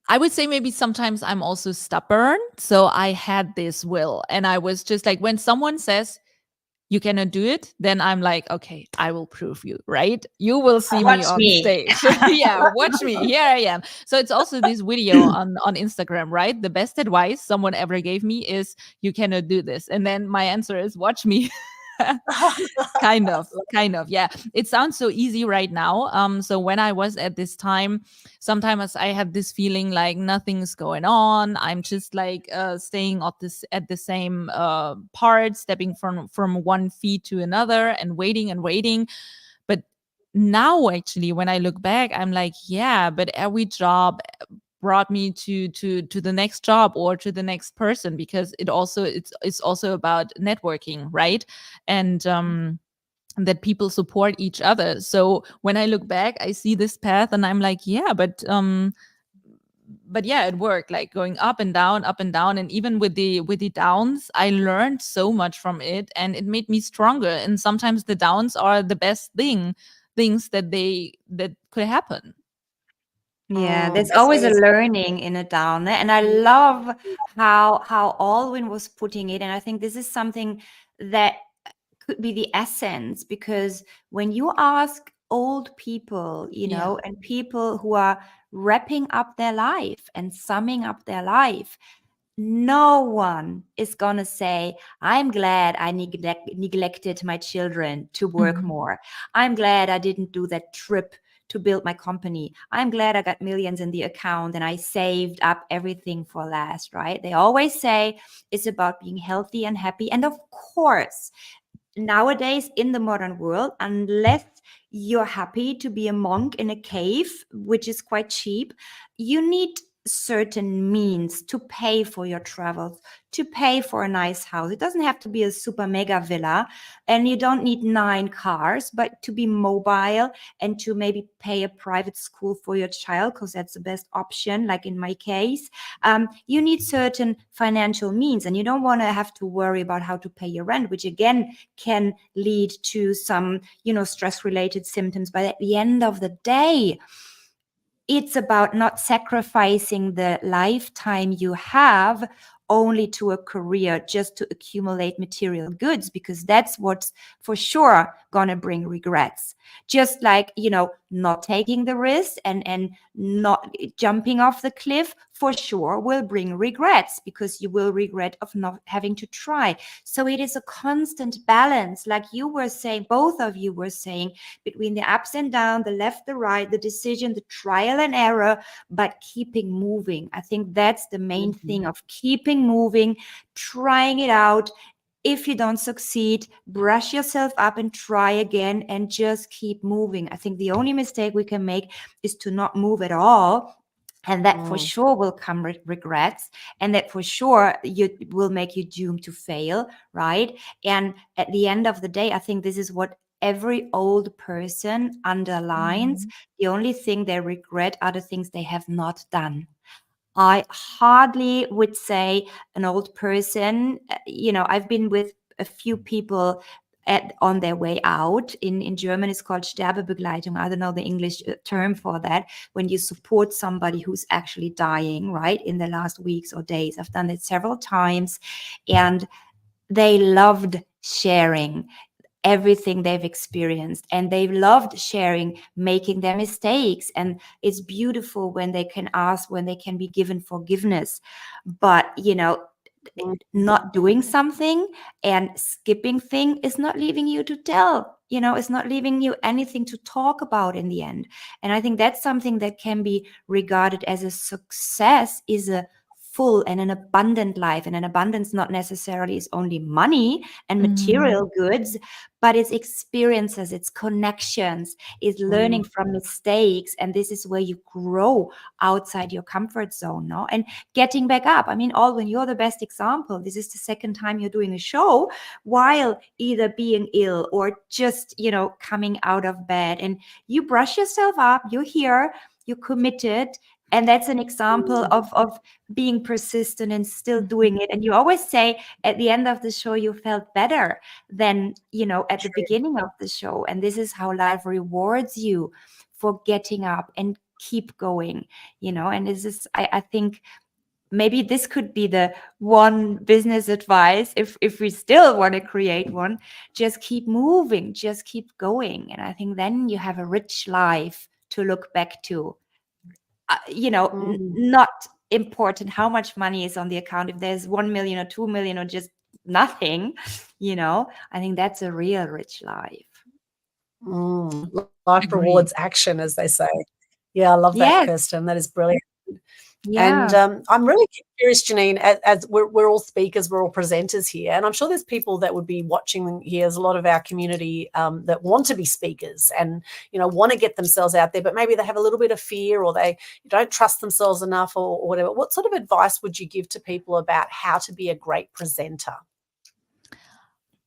S3: I would say maybe sometimes I'm also stubborn. So I had this will. And I was just like, when someone says, you cannot do it, then I'm like, okay, I will prove you, right? You will see me
S2: Watch
S3: on
S2: me.
S3: stage. Yeah, watch me. Here I am. So it's also this video on Instagram, right? The best advice someone ever gave me is, you cannot do this. And then my answer is, watch me. kind of yeah, it sounds so easy right now. So when I was at this time, sometimes I have this feeling like nothing's going on. I'm just like staying at the same part, stepping from one feet to another and waiting. But now, actually, when I look back, I'm like, yeah, but every job brought me to the next job or to the next person, because it's also about networking, right? And that people support each other. So when I look back, I see this path and I'm like, yeah, but yeah, it worked, like going up and down, up and down. And even with the downs, I learned so much from it, and it made me stronger. And sometimes the downs are the best things that could happen.
S2: Yeah, there's
S4: That's
S2: always a
S4: really
S2: learning in a down there. And I love how Alwyn was putting it. And I think this is something that could be the essence, because when you ask old people,
S3: Yeah.
S2: and people who are wrapping up their life and summing up their life, no one is going to say, I'm glad I neglected my children to work
S3: Mhm.
S2: more. I'm glad I didn't do that trip to build my company. I'm glad I got millions in the account and I saved up everything for last, right? They always say it's about being healthy and happy. And of course, nowadays in the modern world, unless you're happy to be a monk in a cave, which is quite cheap, you need certain means to pay for your travels, to pay for a nice house. It doesn't have to be a super mega villa, and you don't need 9 cars, but to be mobile and to maybe pay a private school for your child, because that's the best option, like in my case. You need certain financial means, and you don't want to have to worry about how to pay your rent, which again can lead to some, stress related symptoms. But at the end of the day, it's about not sacrificing the lifetime you have only to a career just to accumulate material goods, because that's what's for sure gonna bring regrets. Just like, not taking the risk and not jumping off the cliff for sure will bring regrets, because you will regret of not having to try. So it is a constant balance, like you were saying, both of you were saying, between the ups and downs, the left, the right, the decision, the trial and error, but keeping moving. I think that's the main thing, of keeping moving, trying it out. If you don't succeed, brush yourself up and try again and just keep moving. I think the only mistake we can make is to not move at all. And that for sure will come regrets, and that for sure will make you doomed to fail, right? And at the end of the day, I think this is what every old person underlines. The only thing they regret are the things they have not done. I hardly would say an old person, I've been with a few people on their way out. In German, it's called Sterbebegleitung. I don't know the English term for that. When you support somebody who's actually dying, right, in the last weeks or days. I've done it several times, and they loved sharing everything they've experienced, and they've loved sharing making their mistakes. And it's beautiful when they can ask, when they can be given forgiveness. But not doing something and skipping thing is not leaving you to tell, it's not leaving you anything to talk about in the end. And I think that's something that can be regarded as a success, is a full and an abundant life. And an abundance not necessarily is only money and material goods, but it's experiences, it's connections, it's learning from mistakes. And this is where you grow outside your comfort zone, no? And getting back up. I mean, Alwyn, you're the best example. This is the second time you're doing a show while either being ill or just, coming out of bed. And you brush yourself up, you're here, you're committed. And that's an example of being persistent and still doing it. And you always say at the end of the show, you felt better than, at the beginning of the show. And this is how life rewards you for getting up and keep going, and this is, I think, maybe this could be the one business advice if we still want to create one. Just keep moving, just keep going, and I think then you have a rich life to look back to. Not important how much money is on the account, if there's 1 million or 2 million or just nothing, I think that's a real rich life.
S4: Life rewards action, as they say. Yeah, I love that, Kirsten. That is brilliant.
S2: Yeah.
S4: And I'm really curious, Janine, as we're all speakers, we're all presenters here, and I'm sure there's people that would be watching here. There's a lot of our community that want to be speakers and, want to get themselves out there, but maybe they have a little bit of fear, or they don't trust themselves enough, or whatever. What sort of advice would you give to people about how to be a great presenter?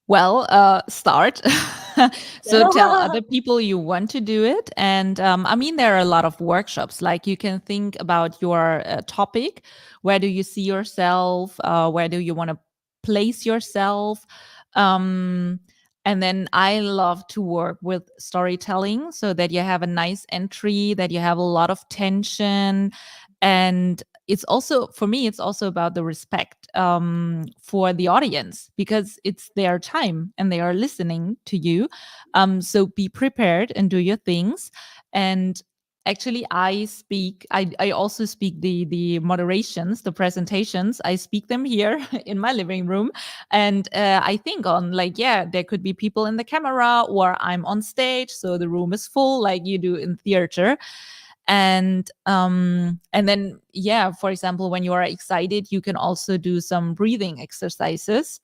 S3: Well, start. So tell other people you want to do it. And there are a lot of workshops. Like, you can think about your topic. Where do you see yourself? Where do you want to place yourself? And then I love to work with storytelling, so that you have a nice entry, that you have a lot of tension. And it's also, for me, it's also about the respect for the audience, because it's their time and they are listening to you. So be prepared and do your things. And actually, I also speak the moderations, the presentations. I speak them here in my living room. And I think on, there could be people in the camera, or I'm on stage, so the room is full, like you do in theater. And then, for example, when you are excited, you can also do some breathing exercises.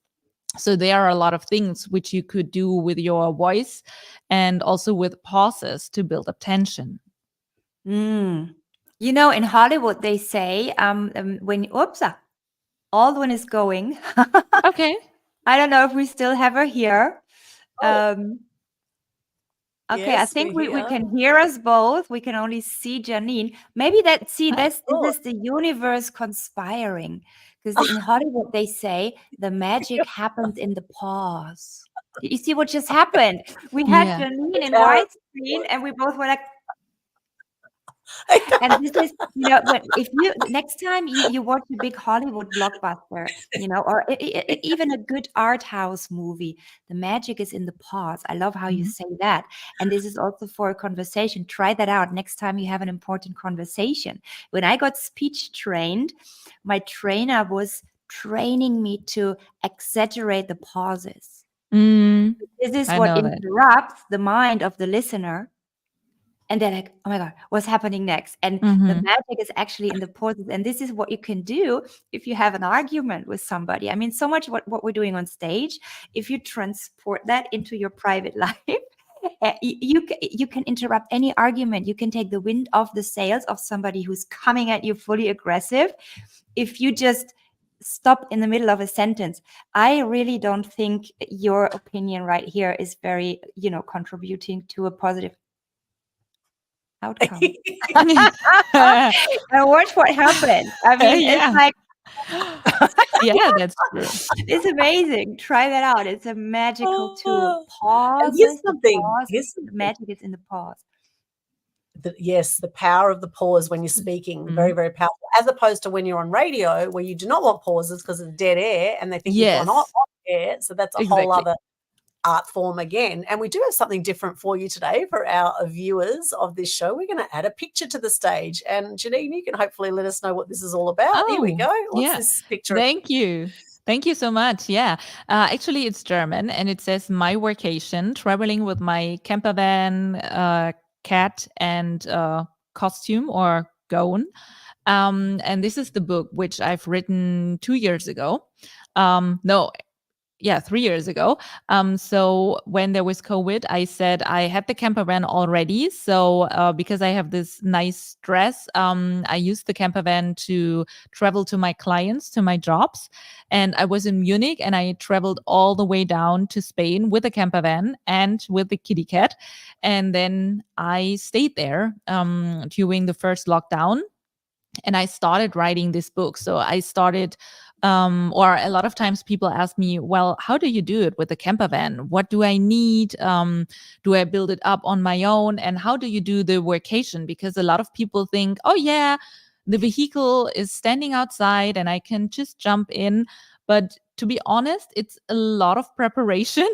S3: So there are a lot of things which you could do with your voice, and also with pauses to build up tension.
S2: In Hollywood, they say when Aldwin is going.
S3: Okay.
S2: I don't know if we still have her here. Okay,
S4: yes,
S2: I think we can hear us both. We can only see Janine. Maybe this is the universe conspiring, because in Hollywood they say the magic happens in the pause. You see what just happened? We had Janine in widescreen, and we both were like. And this is, if you next time you watch a big Hollywood blockbuster, or even a good art house movie, the magic is in the pause. I love how you say that. And this is also for a conversation. Try that out next time you have an important conversation. When I got speech trained, my trainer was training me to exaggerate the pauses. This is what interrupts the mind of the listener. And they're like, oh my God, what's happening next? And the magic is actually in the pauses. And this is what you can do if you have an argument with somebody. So much what we're doing on stage, if you transport that into your private life, you can interrupt any argument. You can take the wind off the sails of somebody who's coming at you fully aggressive. If you just stop in the middle of a sentence. I really don't think your opinion right here is very, contributing to a positive outcome. And watch what happened. It's like,
S3: that's true.
S2: It's amazing. Try that out. It's a magical tool. Pause.
S4: Here's something.
S2: The magic is in the pause.
S4: The power of the pause when you're speaking, very, very powerful, as opposed to when you're on radio, where you do not want pauses because it's dead air and they think you're not on air. So that's a whole other art form again. And we do have something different for you today for our viewers of this show. We're going to add a picture to the stage. And Janine, you can hopefully let us know what this is all about. Here we go. What's this picture?
S3: Thank you. Thank you so much. Actually, it's German, and it says "My Workation," traveling with my campervan, cat, and costume or gown. And this is the book which I've written 2 years ago. 3 years ago. So when there was COVID, I said I had the campervan already. So because I have this nice dress, I used the campervan to travel to my clients, to my jobs. And I was in Munich, and I traveled all the way down to Spain with the campervan and with the kitty cat. And then I stayed there during the first lockdown. And I started writing this book. So I started, or a lot of times people ask me, well, how do you do it with the campervan? What do I need? Do I build it up on my own? And how do you do the workation? Because a lot of people think, oh yeah, the vehicle is standing outside and I can just jump in. But to be honest, it's a lot of preparation.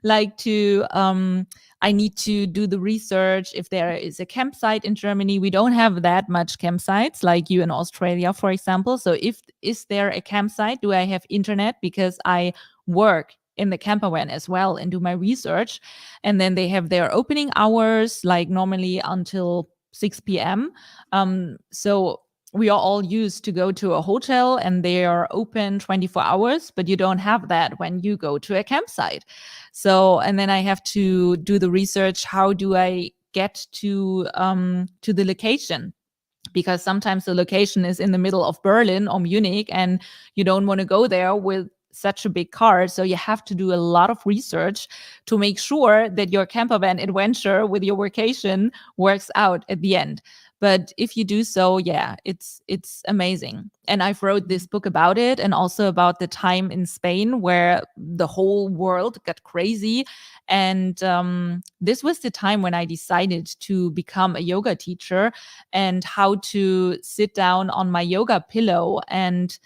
S3: Like I need to do the research. If there is a campsite in Germany, we don't have that much campsites like you in Australia, for example. So is there a campsite? Do I have internet? Because I work in the campervan as well and do my research. And then they have their opening hours, like normally until 6 p.m. So we are all used to go to a hotel and they are open 24 hours, but you don't have that when you go to a campsite. So, and then I have to do the research. How do I get to the location? Because sometimes the location is in the middle of Berlin or Munich and you don't want to go there with such a big car. So you have to do a lot of research to make sure that your campervan adventure with your workation works out at the end. But if you do so, yeah, it's amazing. And I've wrote this book about it, and also about the time in Spain where the whole world got crazy. And this was the time when I decided to become a yoga teacher, and how to sit down on my yoga pillow and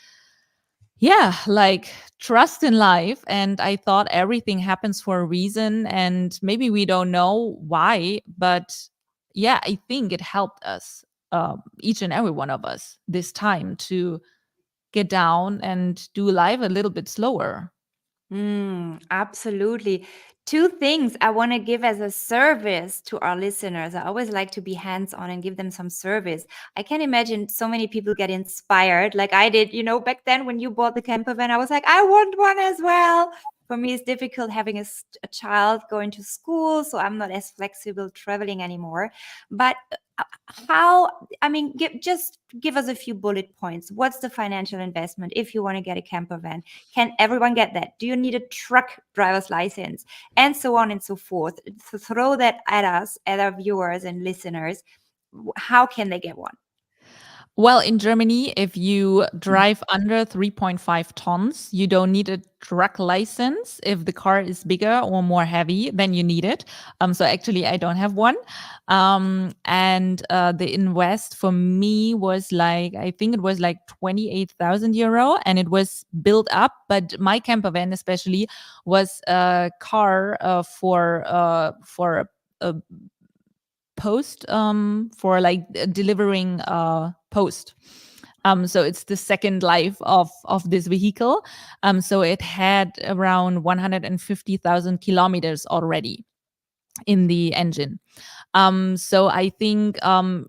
S3: yeah, like trust in life. And I thought everything happens for a reason, and maybe we don't know why, but yeah, I think it helped us, each and every one of us, this time to get down and do life a little bit slower.
S2: Absolutely. Two things I want to give as a service to our listeners. I always like to be hands on and give them some service. I can imagine so many people get inspired, like I did, back then when you bought the camper van, I was like, I want one as well. For me, it's difficult having a child going to school, so I'm not as flexible traveling anymore. But just give us a few bullet points. What's the financial investment if you want to get a camper van? Can everyone get that? Do you need a truck driver's license? And so on and so forth. So throw that at us, at our viewers and listeners. How can they get one?
S3: Well, in Germany, if you drive under 3.5 tons, you don't need a truck license. If the car is bigger or more heavy, then you need it. So actually, I don't have one. And the invest for me was like, I think it was like 28,000 euro, and it was built up. But my camper van, especially, was a car for a post, for like delivering post. So it's the second life of this vehicle. So it had around 150,000 kilometers already in the engine. So I think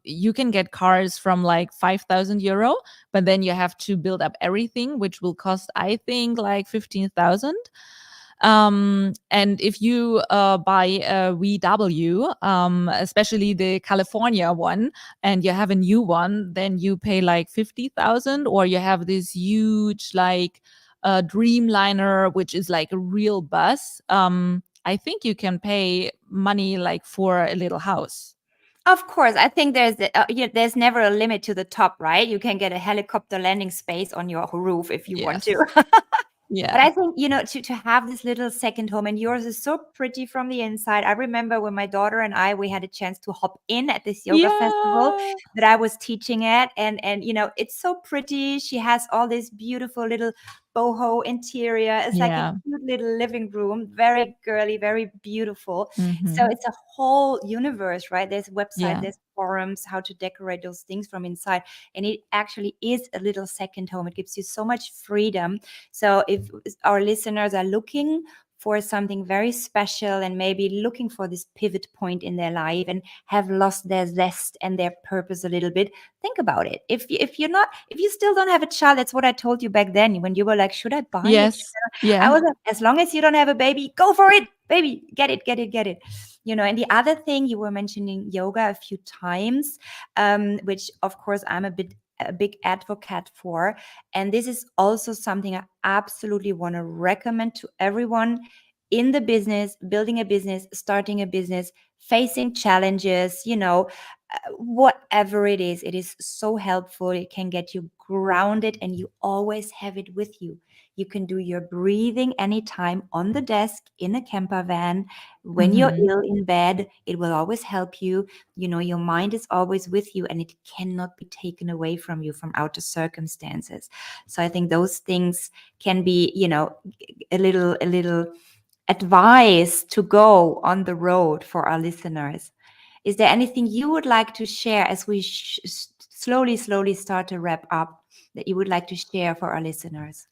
S3: you can get cars from like 5,000 euro, but then you have to build up everything, which will cost, I think, like 15,000. And if you buy a VW, especially the California one, and you have a new one, then you pay like 50,000, or you have this huge like Dreamliner, which is like a real bus. I think you can pay money like for a little house.
S2: Of course, I think there's never a limit to the top, right? You can get a helicopter landing space on your roof if you want to.
S3: Yeah.
S2: But I think, to have this little second home, and yours is so pretty from the inside. I remember when my daughter and we had a chance to hop in at this yoga festival that I was teaching at. And it's so pretty. She has all this beautiful little boho interior. It's like a cute little living room, very girly, very beautiful. So it's a whole universe, right? There's a website, there's forums, how to decorate those things from inside. And it actually is a little second home. It gives you so much freedom. So if our listeners are looking for something very special and maybe looking for this pivot point in their life and have lost their zest and their purpose a little bit, think about it. If you still don't have a child, that's what I told you back then when you were like, should I buy it? I was like, as long as you don't have a baby, go for it, baby, get it. And the other thing, you were mentioning yoga a few times, which of course I'm a big advocate for. And this is also something I absolutely want to recommend to everyone in the business, building a business, starting a business, facing challenges, whatever it is so helpful. It can get you grounded and you always have it with you. You can do your breathing anytime on the desk, in a camper van. When you're ill in bed, it will always help you. You know, your mind is always with you, and it cannot be taken away from you from outer circumstances. So I think those things can be, you know, a little advice to go on the road for our listeners. Is there anything you would like to share as we slowly start to wrap up, that you would like to share for our listeners?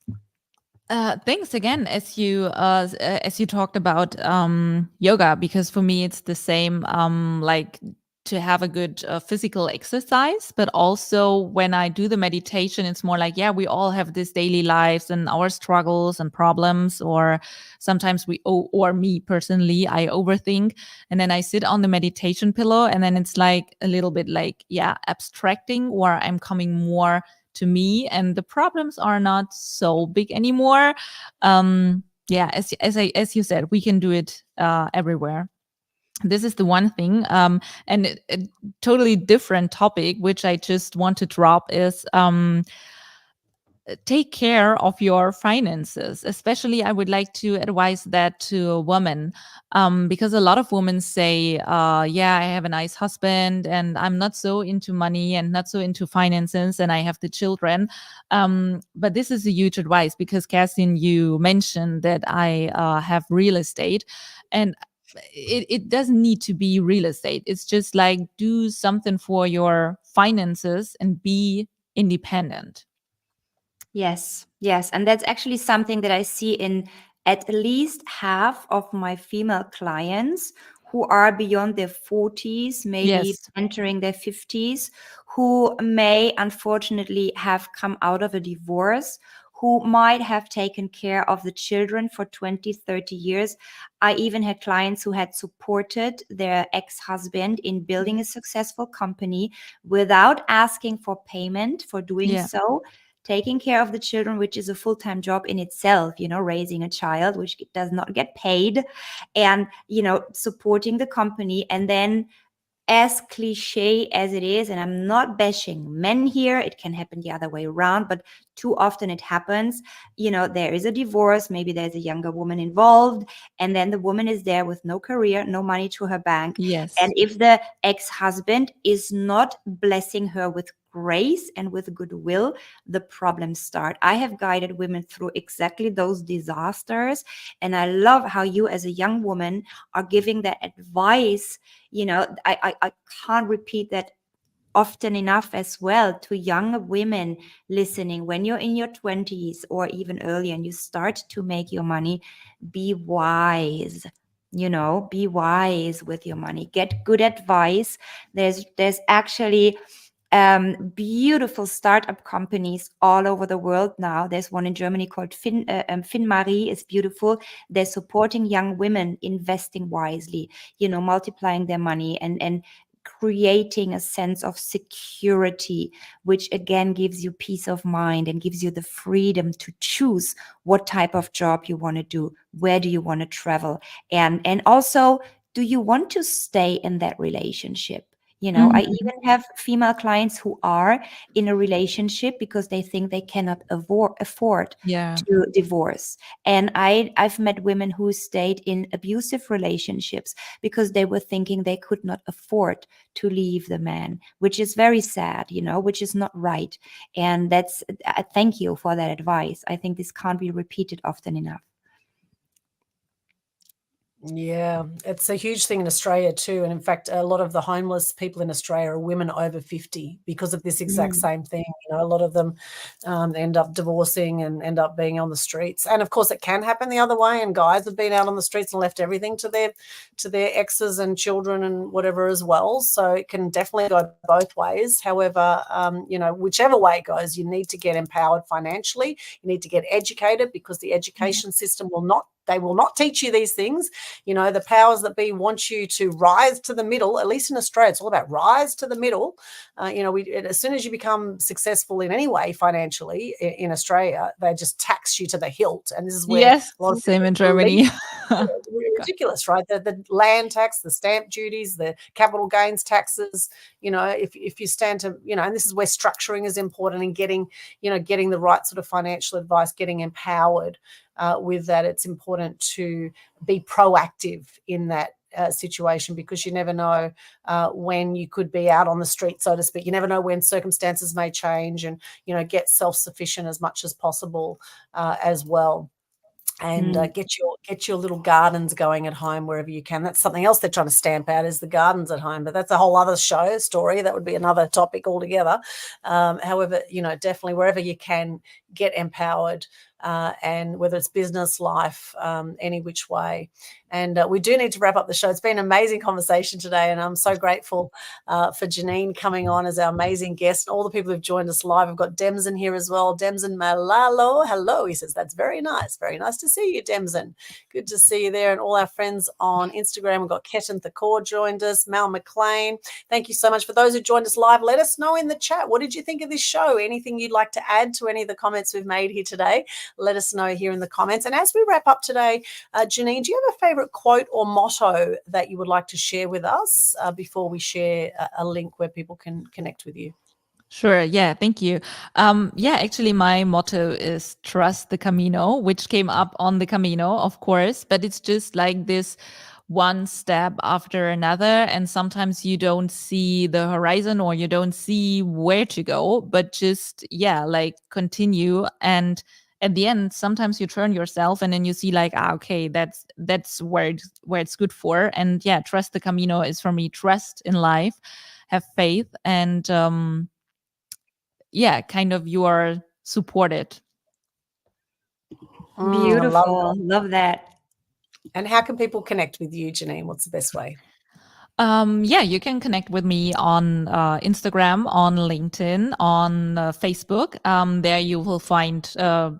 S3: Thanks again, as you talked about yoga, because for me it's the same. Like to have a good physical exercise, but also when I do the meditation, it's more like, yeah, we all have this daily lives and our struggles and problems, or sometimes or me personally, I overthink, and then I sit on the meditation pillow, and then it's like a little bit like, yeah, abstracting, or I'm coming more to me, and the problems are not so big anymore. Yeah, as you said, we can do it everywhere. This is the one thing. And a totally different topic, which I just want to drop, is take care of your finances. Especially, I would like to advise that to a woman, because a lot of women say, yeah, I have a nice husband and I'm not so into money and not so into finances, and I have the children. But this is a huge advice, because Kerstin, you mentioned that I have real estate, and it doesn't need to be real estate. It's just like, do something for your finances and be independent.
S2: Yes, yes. And that's actually something that I see in at least half of my female clients who are beyond their 40s, maybe
S3: Yes.
S2: entering their 50s, who may unfortunately have come out of a divorce, who might have taken care of the children for 20, 30 years. I even had clients who had supported their ex-husband in building a successful company without asking for payment for doing
S3: Yeah.
S2: so, taking care of the children, which is a full-time job in itself, you know, raising a child, which does not get paid, and, you know, supporting the company. And then, as cliche as it is, and I'm not bashing men here, it can happen the other way around, but too often it happens, you know, there is a divorce, maybe there's a younger woman involved, and then the woman is there with no career, no money to her bank.
S3: Yes.
S2: And if the ex-husband is not blessing her with grace and with goodwill, the problems start. I have guided women through exactly those disasters, and I love how you, as a young woman, are giving that advice. You know, I can't repeat that often enough as well to young women listening. When you're in your 20s or even earlier and you start to make your money, be wise. You know, be wise with your money. Get good advice. There's actually beautiful startup companies all over the world now. There's one in Germany called FinMarie. Is beautiful. They're supporting young women investing wisely, you know, multiplying their money and creating a sense of security, which again gives you peace of mind and gives you the freedom to choose what type of job you want to do, where do you want to travel, and also, do you want to stay in that relationship? You know, I even have female clients who are in a relationship because they think they cannot afford
S3: Yeah.
S2: to divorce. And I've met women who stayed in abusive relationships because they were thinking they could not afford to leave the man, which is very sad, you know, which is not right. And that's, thank you for that advice. I think this can't be repeated often enough.
S4: Yeah, it's a huge thing in Australia too. And in fact, a lot of the homeless people in Australia are women over 50 because of this exact same thing. You know, a lot of them end up divorcing and end up being on the streets. And of course, it can happen the other way. And guys have been out on the streets and left everything to their exes and children and whatever as well. So it can definitely go both ways. However, you know, whichever way it goes, you need to get empowered financially. You need to get educated, because the education system will not they will not teach you these things. You know, the powers that be want you to rise to the middle. At least in Australia, it's all about rise to the middle. You know, as soon as you become successful in any way financially in Australia, they just tax you to the hilt. And this is where
S3: Yes,
S4: a lot of
S3: same in
S4: people believe.
S3: Germany.
S4: Ridiculous, right? The land tax, the stamp duties, the capital gains taxes. You know, if you stand to, you know, and this is where structuring is important and getting the right sort of financial advice, getting empowered with that. It's important to be proactive in that situation, because you never know when you could be out on the street, so to speak. You never know when circumstances may change, and, you know, get self-sufficient as much as possible as well. And get your little gardens going at home wherever you can. That's something else they're trying to stamp out, is the gardens at home. But that's a whole other story. That would be another topic altogether. However, you know, definitely wherever you can, get empowered, and whether it's business, life, any which way. And we do need to wrap up the show. It's been an amazing conversation today, and I'm so grateful for Janine coming on as our amazing guest, and all the people who've joined us live. I've got Demson here as well. Demson Malalo, hello. He says, that's very nice. Very nice to see you, Demson. Good to see you there. And all our friends on Instagram. We've got Ketan Thakor joined us, Mal McLean. Thank you so much. For those who joined us live, let us know in the chat, what did you think of this show? Anything you'd like to add to any of the comments we've made here today? Let us know here in the comments. And as we wrap up today, Janine, do you have a favorite quote or motto that you would like to share with us before we share a link where people can connect with you?
S3: Sure. Yeah. Thank you. Actually, my motto is trust the Camino, which came up on the Camino, of course, but it's just like this one step after another. And sometimes you don't see the horizon, or you don't see where to go, but just, like continue. And at the end, sometimes you turn yourself and then you see like, okay, that's where it's good for. And trust the Camino is for me, trust in life, have faith, and, kind of you are supported.
S2: Beautiful. Love that.
S4: And how can people connect with you, Janine? What's the best way?
S3: You can connect with me on Instagram, on LinkedIn, on Facebook. There you will find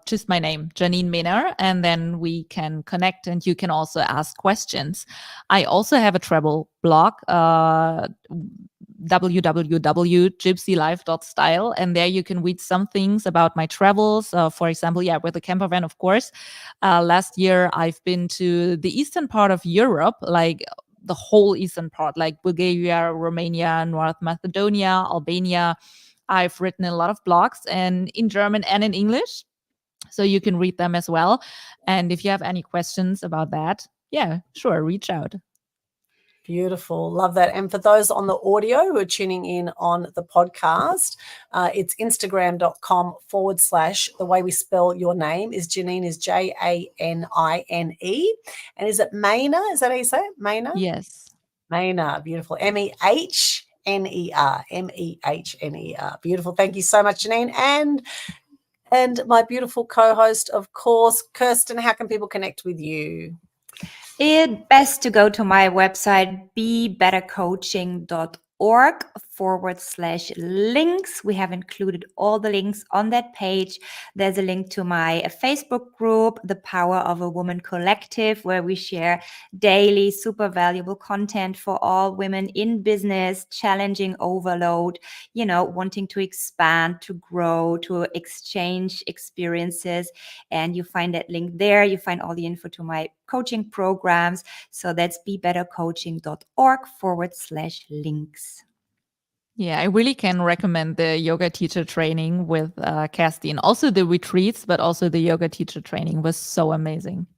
S3: just my name, Janine Mehner, and then we can connect, and you can also ask questions. I also have a travel blog, www.gypsylife.style, and there you can read some things about my travels. For example, with the campervan, of course. Last year, I've been to the eastern part of Europe, like the whole eastern part, like Bulgaria, Romania, North Macedonia, Albania. I've written a lot of blogs, and in German and in English, so you can read them as well. And if you have any questions about that, sure, reach out.
S4: Beautiful. Love that. And for those on the audio who are tuning in on the podcast, it's instagram.com/, the way we spell your name is Janine, is Janine. And is it Mehner? Is that how you say it? Mehner?
S3: Yes.
S4: Mehner. Beautiful. Mehner. Mehner. Beautiful. Thank you so much, Janine. And my beautiful co-host, of course, Kirsten. How can people connect with you?
S2: It's best to go to my website, bebettercoaching.org/links. We have included all the links on that page. There's a link to my Facebook group, The Power of a Woman Collective, where we share daily super valuable content for all women in business, challenging overload, wanting to expand, to grow, to exchange experiences. And you find that link there. You find all the info to my coaching programs. So that's bebettercoaching.org/links.
S3: Yeah, I really can recommend the yoga teacher training with Kerstin. Also the retreats, but also the yoga teacher training was so amazing.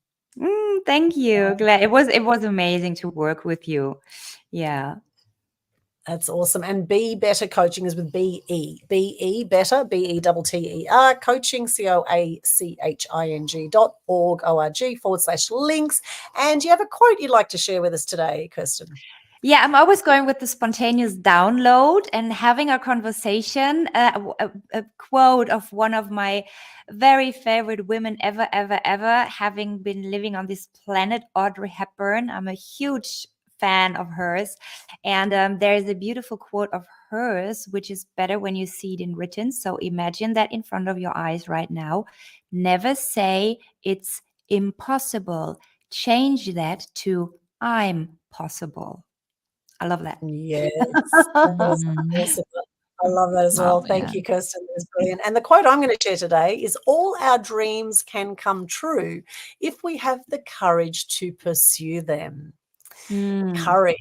S2: Thank you. Glad it was amazing to work with you. Yeah.
S4: That's awesome. And Be Better Coaching is with B-E. B-E Better, B-E-T-T-E-R, coaching, COACHING.org/links. And you have a quote you'd like to share with us today, Kirsten?
S2: Yeah, I'm always going with the spontaneous download and having a conversation, a quote of one of my very favorite women ever, having been living on this planet, Audrey Hepburn. I'm a huge fan of hers. And there is a beautiful quote of hers, which is better when you see it in written. So imagine that in front of your eyes right now. Never say it's impossible. Change that to I'm possible. I love that.
S4: Yes, that was awesome. I love that as well.
S3: Wow,
S4: Thank you, Kirsten. That was brilliant. And the quote I'm going to share today is, all our dreams can come true if we have the courage to pursue them. Courage,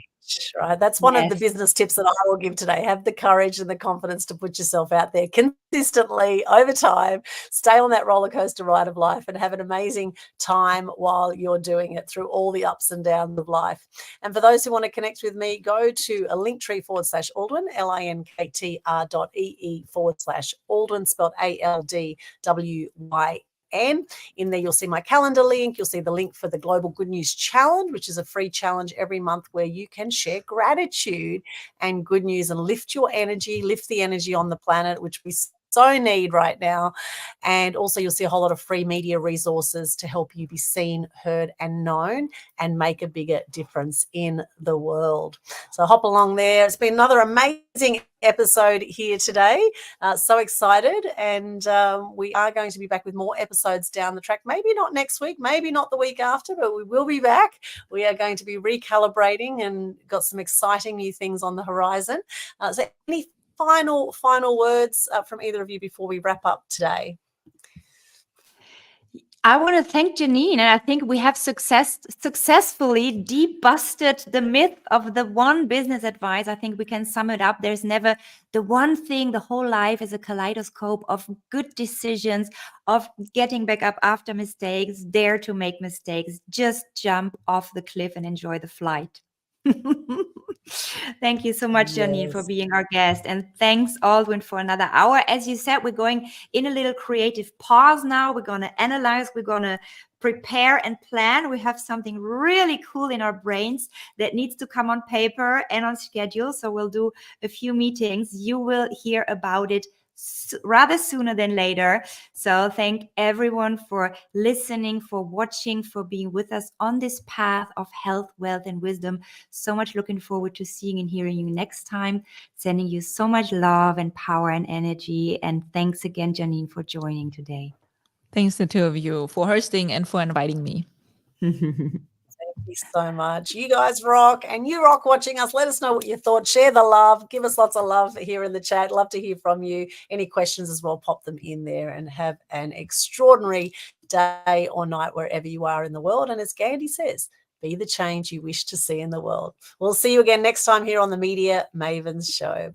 S4: right? That's one of the
S2: Yes.
S4: business tips that I will give today. Have the courage and the confidence to put yourself out there consistently over time. Stay on that roller coaster ride of life and have an amazing time while you're doing it through all the ups and downs of life. And for those who want to connect with me, go to a linktree/Aldwyn, linktr.ee/Aldwyn, spelled ALDWYN. In there, you'll see my calendar link. You'll see the link for the Global Good News Challenge, which is a free challenge every month where you can share gratitude and good news and lift your energy, lift the energy on the planet, which we so need right now. And also you'll see a whole lot of free media resources to help you be seen, heard, and known and make a bigger difference in the world. So hop along there. It's been another amazing episode here today. So excited. And we are going to be back with more episodes down the track. Maybe not next week, maybe not the week after, but we will be back. We are going to be recalibrating and got some exciting new things on the horizon. So any final words from either of you before we wrap up today?
S2: I want to thank Janine, and I think we have successfully debusted the myth of the one business advice. I think we can sum it up. There's never the one thing. The whole life is a kaleidoscope of good decisions, of getting back up after mistakes, dare to make mistakes, just jump off the cliff and enjoy the flight. Thank you so much, Janine, for being our guest. And thanks, Aldwyn, for another hour. As you said, we're going in a little creative pause now. We're going to analyze. We're going to prepare and plan. We have something really cool in our brains that needs to come on paper and on schedule. So we'll do a few meetings. You will hear about it rather sooner than later. So thank everyone for listening, for watching, for being with us on this path of health, wealth, and wisdom. So much looking forward to seeing and hearing you next time. Sending you so much love and power and energy. And thanks again, Janine, for joining today.
S3: Thanks to the two of you for hosting and for inviting me.
S4: Thank you so much. You guys rock, and you rock watching us. Let us know what you thought. Share the love. Give us lots of love here in the chat. Love to hear from you. Any questions as well, pop them in there, and have an extraordinary day or night wherever you are in the world. And as Gandhi says, be the change you wish to see in the world. We'll see you again next time here on the Media Mavens Show.